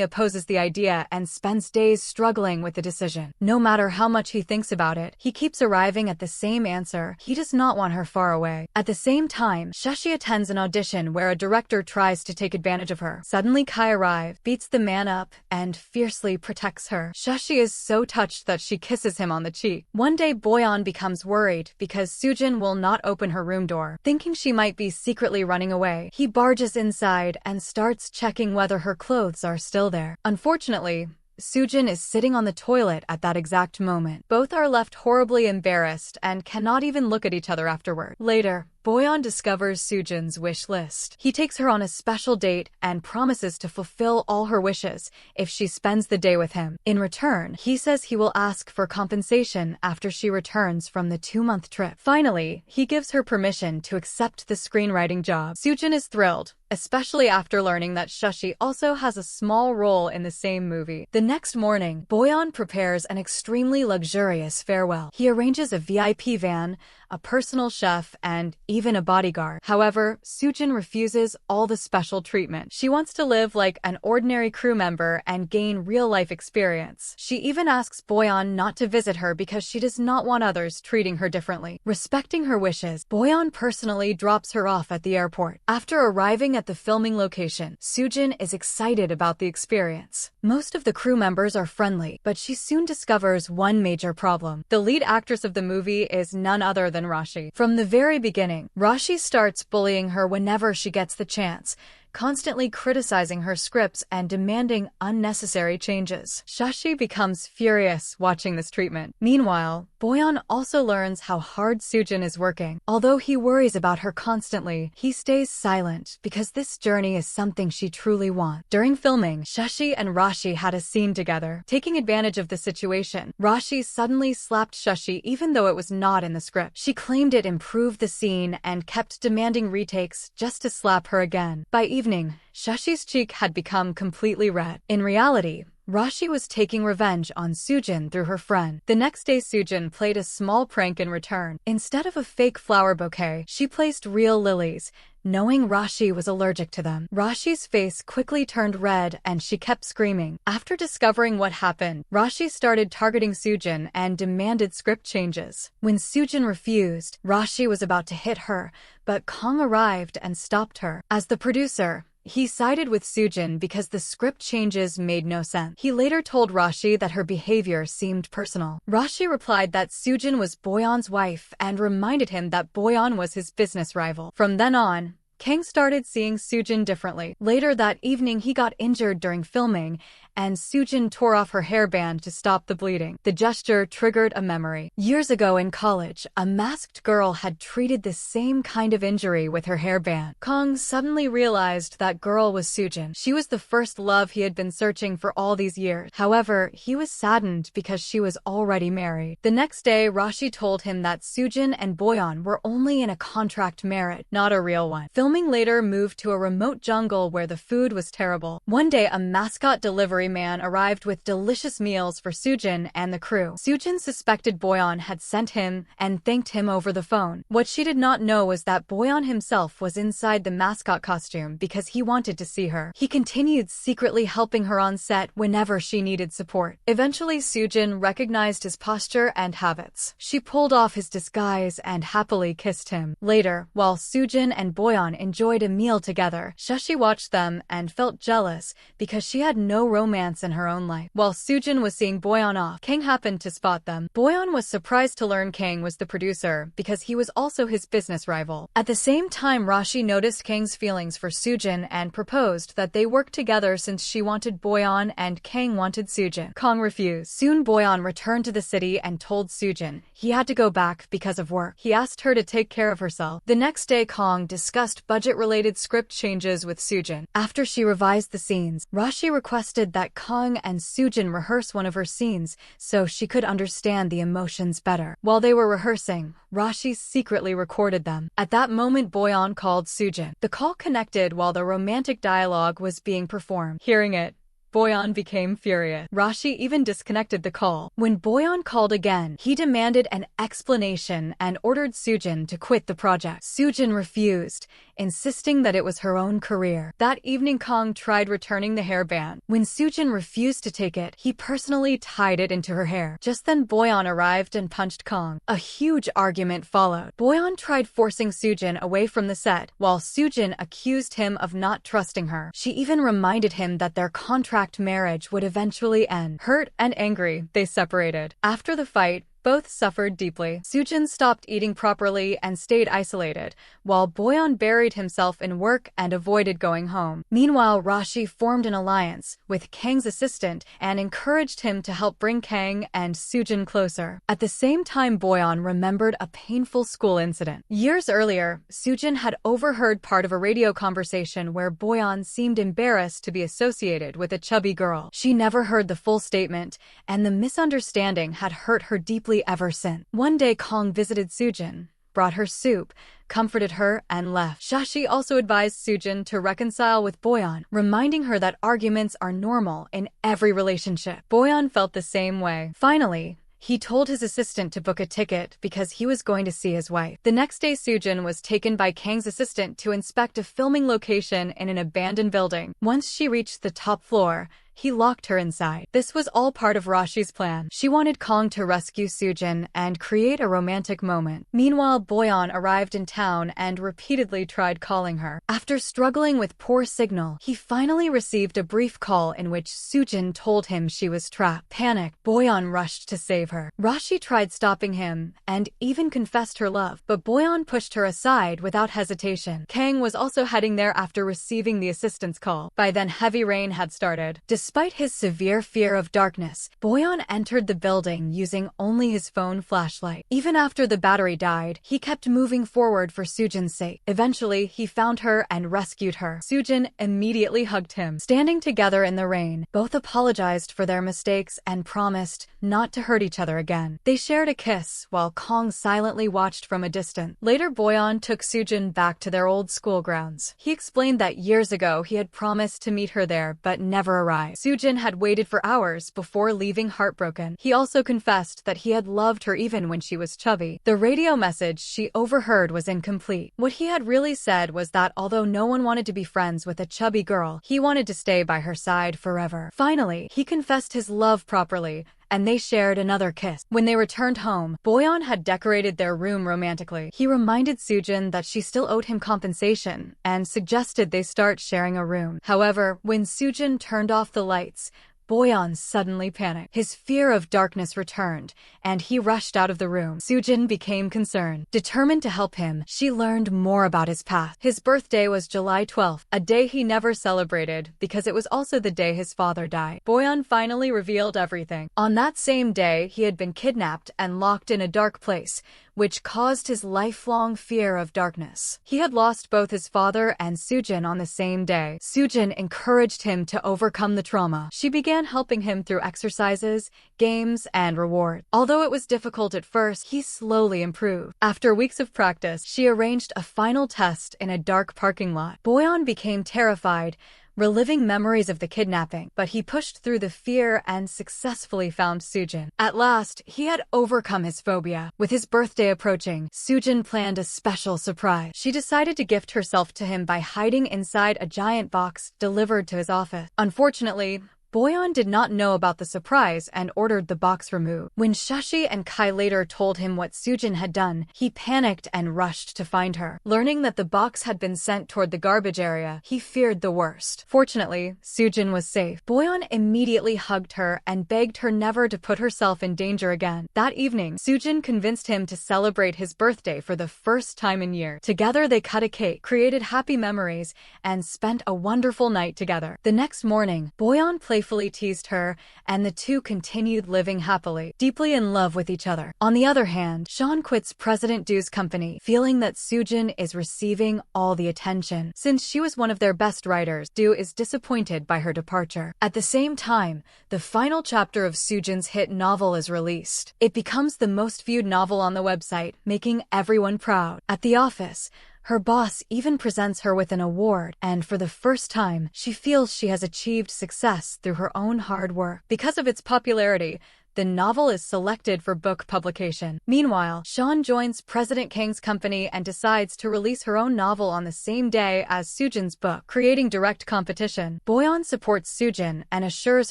opposes the idea and spends days struggling with the decision. No matter how much he thinks about it, he keeps arriving at the same answer. He does not want her far away. At the same time, Shashi attends an audition where a director tries to take advantage of her. Suddenly, Kai arrives, beats the man up, and fiercely protects her. Shashi is so touched that she kisses him on the cheek. One day, Boyan becomes worried because Soojin will not open her room door. Thinking she might be secretly running away, he barges inside and starts checking whether her clothes are still there. Unfortunately, Soojin is sitting on the toilet at that exact moment. Both are left horribly embarrassed and cannot even look at each other afterward. Later, Boyeon discovers Soojin's wish list. He takes her on a special date and promises to fulfill all her wishes if she spends the day with him. In return, he says he will ask for compensation after she returns from the 2-month trip. Finally, he gives her permission to accept the screenwriting job. Soojin is thrilled, especially after learning that Shashi also has a small role in the same movie. The next morning, Boyeon prepares an extremely luxurious farewell. He arranges a VIP van, a personal chef, and even a bodyguard. However, Soojin refuses all the special treatment. She wants to live like an ordinary crew member and gain real-life experience. She even asks Boyeon not to visit her because she does not want others treating her differently. Respecting her wishes, Boyeon personally drops her off at the airport. After arriving at the filming location, Soojin is excited about the experience. Most of the crew members are friendly, but she soon discovers one major problem. The lead actress of the movie is none other than Rashi. From the very beginning, Rashi starts bullying her whenever she gets the chance, constantly criticizing her scripts and demanding unnecessary changes. Shashi becomes furious watching this treatment. Meanwhile, Boyeon also learns how hard Soojin is working. Although he worries about her constantly, he stays silent because this journey is something she truly wants. During filming, Shashi and Rashi had a scene together. Taking advantage of the situation, Rashi suddenly slapped Shashi even though it was not in the script. She claimed it improved the scene and kept demanding retakes just to slap her again. By evening, Shashi's cheek had become completely red. In reality, Rashi was taking revenge on Soojin through her friend. The next day, Soojin played a small prank in return. Instead of a fake flower bouquet, she placed real lilies, knowing Rashi was allergic to them. Rashi's face quickly turned red and she kept screaming. After discovering what happened, Rashi started targeting Soojin and demanded script changes. When Soojin refused, Rashi was about to hit her, but Kang arrived and stopped her. As the producer, he sided with Soojin because the script changes made no sense. He later told Rashi that her behavior seemed personal. Rashi replied that Soojin was Boyeon's wife and reminded him that Boyeon was his business rival. From then on, Kang started seeing Soojin differently. Later that evening, he got injured during filming, and Soojin tore off her hairband to stop the bleeding. The gesture triggered a memory. Years ago in college, a masked girl had treated the same kind of injury with her hairband. Kang suddenly realized that girl was Soojin. She was the first love he had been searching for all these years. However, he was saddened because she was already married. The next day, Rashi told him that Soojin and Boyeon were only in a contract marriage, not a real one. Filming later moved to a remote jungle where the food was terrible. One day, a mascot delivery man arrived with delicious meals for Soojin and the crew. Soojin suspected Boyeon had sent him and thanked him over the phone. What she did not know was that Boyeon himself was inside the mascot costume because he wanted to see her. He continued secretly helping her on set whenever she needed support. Eventually, Soojin recognized his posture and habits. She pulled off his disguise and happily kissed him. Later, while Soojin and Boyeon enjoyed a meal together, Shashi watched them and felt jealous because she had no romance in her own life. While Soojin was seeing Boyeon off, Kang happened to spot them. Boyeon was surprised to learn Kang was the producer because he was also his business rival. At the same time, Rashi noticed Kang's feelings for Soojin and proposed that they work together since she wanted Boyeon and Kang wanted Soojin. Kang refused. Soon Boyeon returned to the city and told Soojin he had to go back because of work. He asked her to take care of herself. The next day, Kang discussed budget-related script changes with Soojin. After she revised the scenes, Rashi requested that Kang and Soojin rehearse one of her scenes so she could understand the emotions better. While they were rehearsing, Rashi secretly recorded them. At that moment, Boyeon called Soojin. The call connected while the romantic dialogue was being performed. Hearing it, Boyeon became furious. Rashi even disconnected the call. When Boyeon called again, he demanded an explanation and ordered Soojin to quit the project. Soojin refused, insisting that it was her own career. That evening, Kang tried returning the hairband. When Soojin refused to take it, he personally tied it into her hair. Just then, Boyeon arrived and punched Kang. A huge argument followed. Boyeon tried forcing Soojin away from the set, while Soojin accused him of not trusting her. She even reminded him that their contract marriage would eventually end. Hurt and angry, they separated. After the fight, Both suffered deeply. Soojin stopped eating properly and stayed isolated, while Boyeon buried himself in work and avoided going home. Meanwhile, Rashi formed an alliance with Kang's assistant and encouraged him to help bring Kang and Soojin closer. At the same time, Boyeon remembered a painful school incident. Years earlier, Soojin had overheard part of a radio conversation where Boyeon seemed embarrassed to be associated with a chubby girl. She never heard the full statement, and the misunderstanding had hurt her deeply ever since. One day, Kang visited Soojin, brought her soup, comforted her, and left. Shashi also advised Soojin to reconcile with Boyeon, reminding her that arguments are normal in every relationship. Boyeon felt the same way. Finally, he told his assistant to book a ticket because he was going to see his wife. The next day, Soojin was taken by Kang's assistant to inspect a filming location in an abandoned building. Once she reached the top floor, he locked her inside. This was all part of Rashi's plan. She wanted Kang to rescue Soojin and create a romantic moment. Meanwhile, Boyeon arrived in town and repeatedly tried calling her. After struggling with poor signal, he finally received a brief call in which Soojin told him she was trapped. Panicked, Boyeon rushed to save her. Rashi tried stopping him and even confessed her love, but Boyeon pushed her aside without hesitation. Kang was also heading there after receiving the assistance call. By then, heavy rain had started. Despite his severe fear of darkness, Boyeon entered the building using only his phone flashlight. Even after the battery died, he kept moving forward for Soojin's sake. Eventually, he found her and rescued her. Soojin immediately hugged him. Standing together in the rain, both apologized for their mistakes and promised not to hurt each other again. They shared a kiss while Kang silently watched from a distance. Later, Boyeon took Soojin back to their old school grounds. He explained that years ago he had promised to meet her there but never arrived. Soojin had waited for hours before leaving heartbroken. He also confessed that he had loved her even when she was chubby. The radio message she overheard was incomplete. What he had really said was that although no one wanted to be friends with a chubby girl, he wanted to stay by her side forever. Finally, he confessed his love properly, and they shared another kiss. When they returned home, Boyeon had decorated their room romantically. He reminded Soojin that she still owed him compensation and suggested they start sharing a room. However, when Soojin turned off the lights, Boyeon suddenly panicked. His fear of darkness returned, and he rushed out of the room. Soojin became concerned. Determined to help him, she learned more about his past. His birthday was July 12th, a day he never celebrated because it was also the day his father died. Boyeon finally revealed everything. On that same day, he had been kidnapped and locked in a dark place, which caused his lifelong fear of darkness. He had lost both his father and Soojin on the same day. Soojin encouraged him to overcome the trauma. She began helping him through exercises, games, and rewards. Although it was difficult at first, he slowly improved. After weeks of practice, she arranged a final test in a dark parking lot. Boyeon became terrified, reliving memories of the kidnapping, but he pushed through the fear and successfully found Soojin. At last, he had overcome his phobia. With his birthday approaching, Soojin planned a special surprise. She decided to gift herself to him by hiding inside a giant box delivered to his office. Unfortunately, Boyeon did not know about the surprise and ordered the box removed. When Shashi and Kai later told him what Soojin had done, he panicked and rushed to find her. Learning that the box had been sent toward the garbage area, he feared the worst. Fortunately, Soojin was safe. Boyeon immediately hugged her and begged her never to put herself in danger again. That evening, Soojin convinced him to celebrate his birthday for the first time in years. Together, they cut a cake, created happy memories, and spent a wonderful night together. The next morning, Boyeon playfully teased her, and the two continued living happily, deeply in love with each other. On the other hand, Sean quits President Do's company, feeling that Soojin is receiving all the attention. Since she was one of their best writers, Do is disappointed by her departure. At the same time, the final chapter of Soojin's hit novel is released. It becomes the most viewed novel on the website, making everyone proud. At the office, her boss even presents her with an award, and for the first time, she feels she has achieved success through her own hard work. Because of its popularity, the novel is selected for book publication. Meanwhile, Sean joins President Kang's company and decides to release her own novel on the same day as Soojin's book, creating direct competition. Boyeon supports Soojin and assures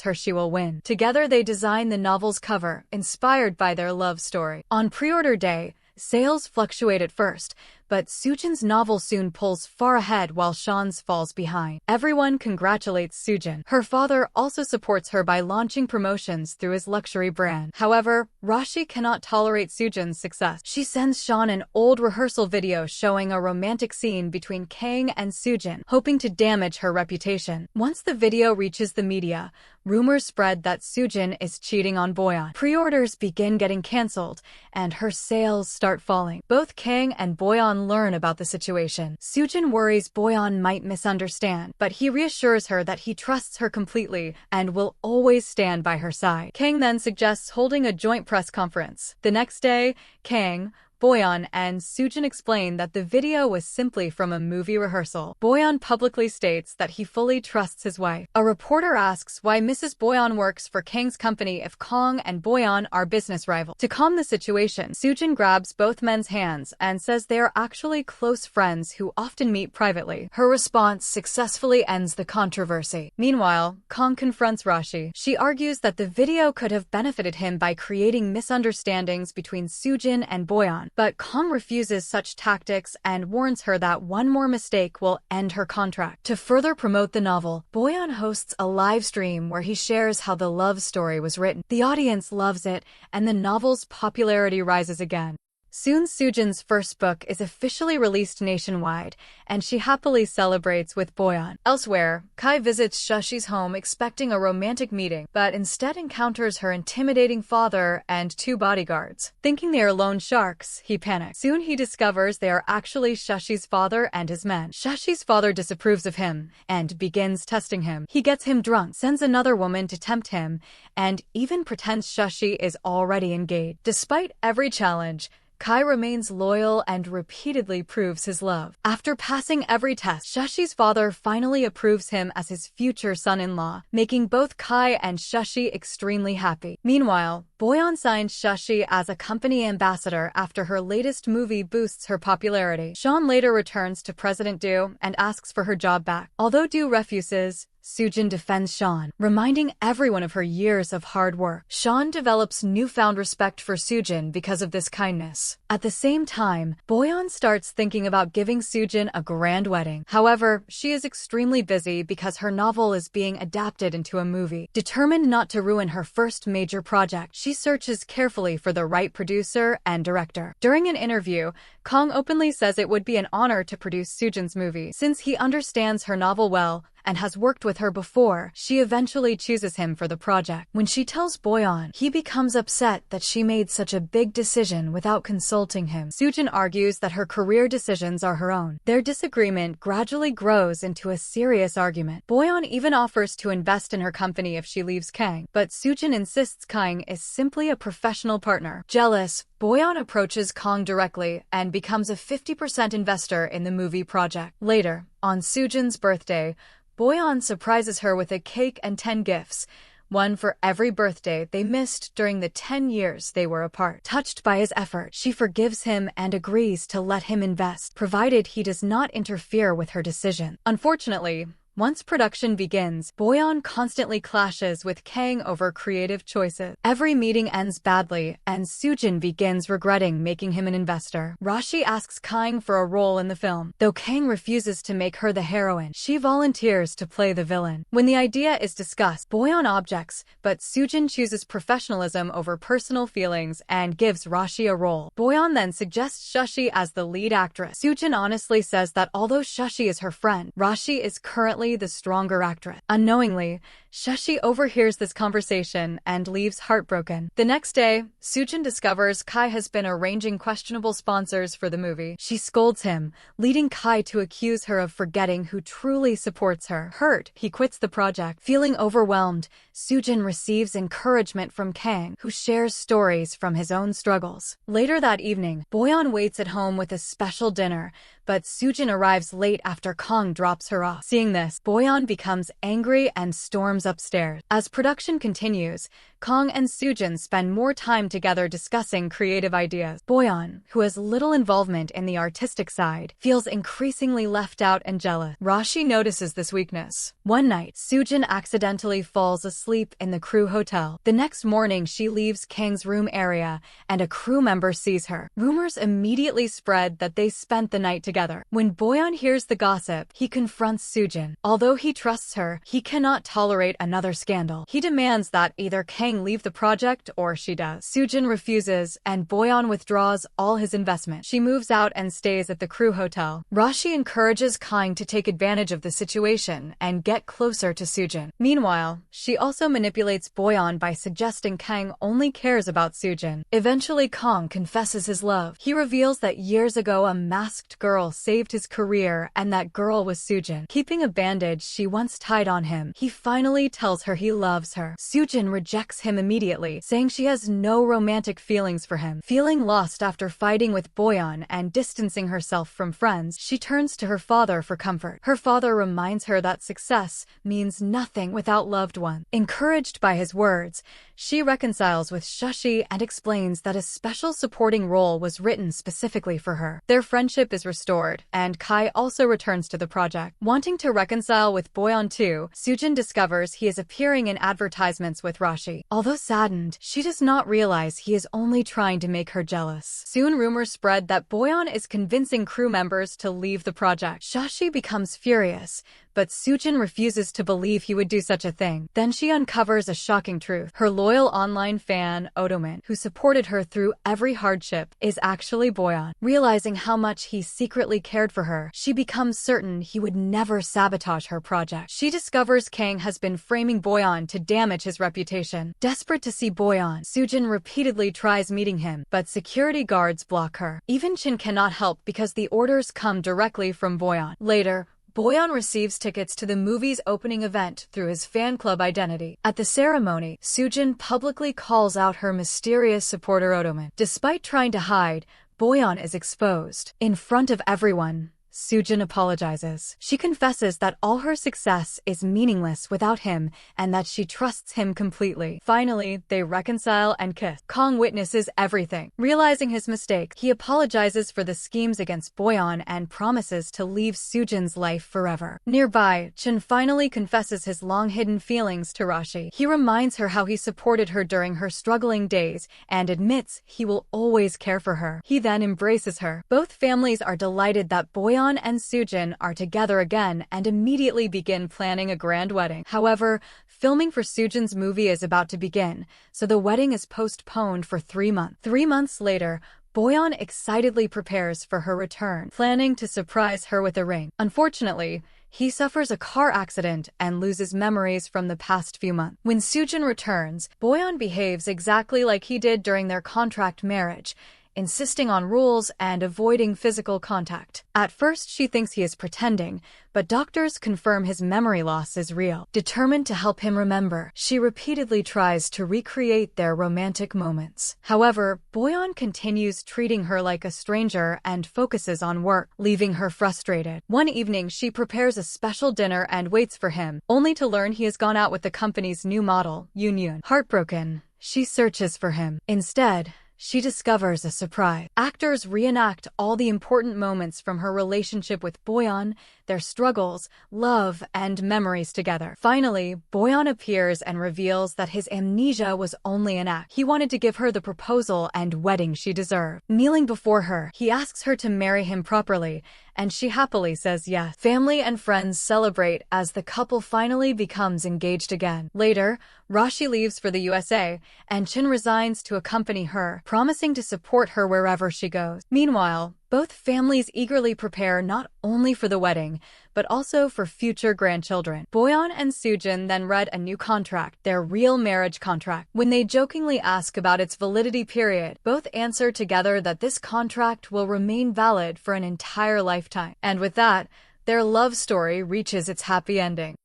her she will win. Together, they design the novel's cover, inspired by their love story. On pre-order day, sales fluctuate at first, but Soojin's novel soon pulls far ahead while Sean's falls behind. Everyone congratulates Soojin. Her father also supports her by launching promotions through his luxury brand. However, Rashi cannot tolerate Soojin's success. She sends Sean an old rehearsal video showing a romantic scene between Kang and Soojin, hoping to damage her reputation. Once the video reaches the media, rumors spread that Soojin is cheating on Boyan. Pre-orders begin getting cancelled, and her sales start falling. Both Kang and Boyan learn about the situation. Soojin worries Boyan might misunderstand, but he reassures her that he trusts her completely and will always stand by her side. Kang then suggests holding a joint press conference. The next day, Kang, Boyan and Soojin explain that the video was simply from a movie rehearsal. Boyan publicly states that he fully trusts his wife. A reporter asks why Mrs. Boyan works for Kang's company if Kang and Boyan are business rivals. To calm the situation, Soojin grabs both men's hands and says they are actually close friends who often meet privately. Her response successfully ends the controversy. Meanwhile, Kang confronts Rashi. She argues that the video could have benefited him by creating misunderstandings between Soojin and Boyan. But Kang refuses such tactics and warns her that one more mistake will end her contract. To further promote the novel, Boyan hosts a live stream where he shares how the love story was written. The audience loves it, and the novel's popularity rises again. Soon Soojin's first book is officially released nationwide, and she happily celebrates with Boyan. Elsewhere, Kai visits Shashi's home expecting a romantic meeting, but instead encounters her intimidating father and two bodyguards. Thinking they are loan sharks, he panics. Soon he discovers they are actually Shashi's father and his men. Shashi's father disapproves of him and begins testing him. He gets him drunk, sends another woman to tempt him, and even pretends Shashi is already engaged. Despite every challenge, Kai remains loyal and repeatedly proves his love. After passing every test, Shashi's father finally approves him as his future son-in-law, making both Kai and Shashi extremely happy. Meanwhile, Boyan signs Shashi as a company ambassador after her latest movie boosts her popularity. Sean later returns to President Du and asks for her job back. Although Du refuses, Soojin defends Sean, reminding everyone of her years of hard work. Sean develops newfound respect for Soojin because of this kindness. At the same time, Boyan starts thinking about giving Soojin a grand wedding. However, she is extremely busy because her novel is being adapted into a movie. Determined not to ruin her first major project, she searches carefully for the right producer and director. During an interview, Kang openly says it would be an honor to produce Soojin's movie. Since he understands her novel well and has worked with her before, she eventually chooses him for the project. When she tells Boyan, he becomes upset that she made such a big decision without consulting him. Soojin argues that her career decisions are her own. Their disagreement gradually grows into a serious argument. Boyan even offers to invest in her company if she leaves Kang, but Soojin insists Kang is simply a professional partner. Jealous, Boyan approaches Kang directly and becomes a 50% investor in the movie project. Later, on Soojin's birthday, Boyan surprises her with a cake and 10 gifts, one for every birthday they missed during the 10 years they were apart. Touched by his effort, she forgives him and agrees to let him invest, provided he does not interfere with her decision. Unfortunately, once production begins, Boyan constantly clashes with Kang over creative choices. Every meeting ends badly, and Soojin begins regretting making him an investor. Rashi asks Kang for a role in the film. Though Kang refuses to make her the heroine, she volunteers to play the villain. When the idea is discussed, Boyan objects, but Soojin chooses professionalism over personal feelings and gives Rashi a role. Boyan then suggests Shashi as the lead actress. Soojin honestly says that although Shashi is her friend, Rashi is currently the stronger actress. Unknowingly, Shashi overhears this conversation and leaves heartbroken. The next day, Soojin discovers Kai has been arranging questionable sponsors for the movie. She scolds him, leading Kai to accuse her of forgetting who truly supports her. Hurt, he quits the project. Feeling overwhelmed, Soojin receives encouragement from Kang, who shares stories from his own struggles. Later that evening, Boyan waits at home with a special dinner, but Soojin arrives late after Kang drops her off. Seeing this, Boyan becomes angry and storms upstairs. As production continues, Kang and Soojin spend more time together discussing creative ideas. Boyeon, who has little involvement in the artistic side, feels increasingly left out and jealous. Rashi notices this weakness. One night, Soojin accidentally falls asleep in the crew hotel. The next morning, she leaves Kang's room area, and a crew member sees her. Rumors immediately spread that they spent the night together. When Boyeon hears the gossip, he confronts Soojin. Although he trusts her, he cannot tolerate another scandal. He demands that either Kang leave the project or she does. Soojin refuses, and Boyeon withdraws all his investment. She moves out and stays at the crew hotel. Rashi encourages Kang to take advantage of the situation and get closer to Soojin. Meanwhile, she also manipulates Boyeon by suggesting Kang only cares about Soojin. Eventually, Kang confesses his love. He reveals that years ago a masked girl saved his career, and that girl was Soojin. Keeping a bandage she once tied on him, he finally tells her he loves her. Soojin rejects him immediately, saying she has no romantic feelings for him. Feeling lost after fighting with Boyeon and distancing herself from friends, she turns to her father for comfort. Her father reminds her that success means nothing without loved ones. Encouraged by his words, she reconciles with Shashi and explains that a special supporting role was written specifically for her. Their friendship is restored, and Kai also returns to the project. Wanting to reconcile with Boyeon too, Soojin discovers he is appearing in advertisements with Rashi. Although saddened, she does not realize he is only trying to make her jealous. Soon rumors spread that Boyeon is convincing crew members to leave the project. Shashi becomes furious, but Soojin refuses to believe he would do such a thing. Then she uncovers a shocking truth. Her loyal online fan, Odoman, who supported her through every hardship, is actually Boyeon. Realizing how much he secretly cared for her, she becomes certain he would never sabotage her project. She discovers Kang has been framing Boyeon to damage his reputation. Desperate to see Boyeon, Soojin repeatedly tries meeting him, but security guards block her. Even Chin cannot help because the orders come directly from Boyeon. Later, Boyeon receives tickets to the movie's opening event through his fan club identity. At the ceremony, Soojin publicly calls out her mysterious supporter Odoman. Despite trying to hide, Boyeon is exposed. In front of everyone, Soojin apologizes. She confesses that all her success is meaningless without him and that she trusts him completely. Finally, they reconcile and kiss. Kang witnesses everything. Realizing his mistake, he apologizes for the schemes against Boyeon and promises to leave Soojin's life forever. Nearby, Chin finally confesses his long-hidden feelings to Rashi. He reminds her how he supported her during her struggling days and admits he will always care for her. He then embraces her. Both families are delighted that Boyeon and Soojin are together again and immediately begin planning a grand wedding. However, filming for Soojin's movie is about to begin, so the wedding is postponed for 3 months. 3 months later, Boyeon excitedly prepares for her return, planning to surprise her with a ring. Unfortunately, he suffers a car accident and loses memories from the past few months. When Soojin returns, Boyeon behaves exactly like he did during their contract marriage, insisting on rules and avoiding physical contact. At first, she thinks he is pretending, but doctors confirm his memory loss is real. Determined to help him remember, she repeatedly tries to recreate their romantic moments. However, Boyeon continues treating her like a stranger and focuses on work, leaving her frustrated. One evening, she prepares a special dinner and waits for him, only to learn he has gone out with the company's new model, Yoon. Heartbroken, she searches for him. Instead, she discovers a surprise. Actors reenact all the important moments from her relationship with Boyeon, their struggles, love, and memories together. Finally, Boyeon appears and reveals that his amnesia was only an act. He wanted to give her the proposal and wedding she deserved. Kneeling before her, he asks her to marry him properly, and she happily says yes. Family and friends celebrate as the couple finally becomes engaged again. Later, Rashi leaves for the USA, and Chin resigns to accompany her, promising to support her wherever she goes. Meanwhile, both families eagerly prepare not only for the wedding, but also for future grandchildren. Boyeon and Soojin then read a new contract, their real marriage contract. When they jokingly ask about its validity period, both answer together that this contract will remain valid for an entire lifetime. And with that, their love story reaches its happy ending.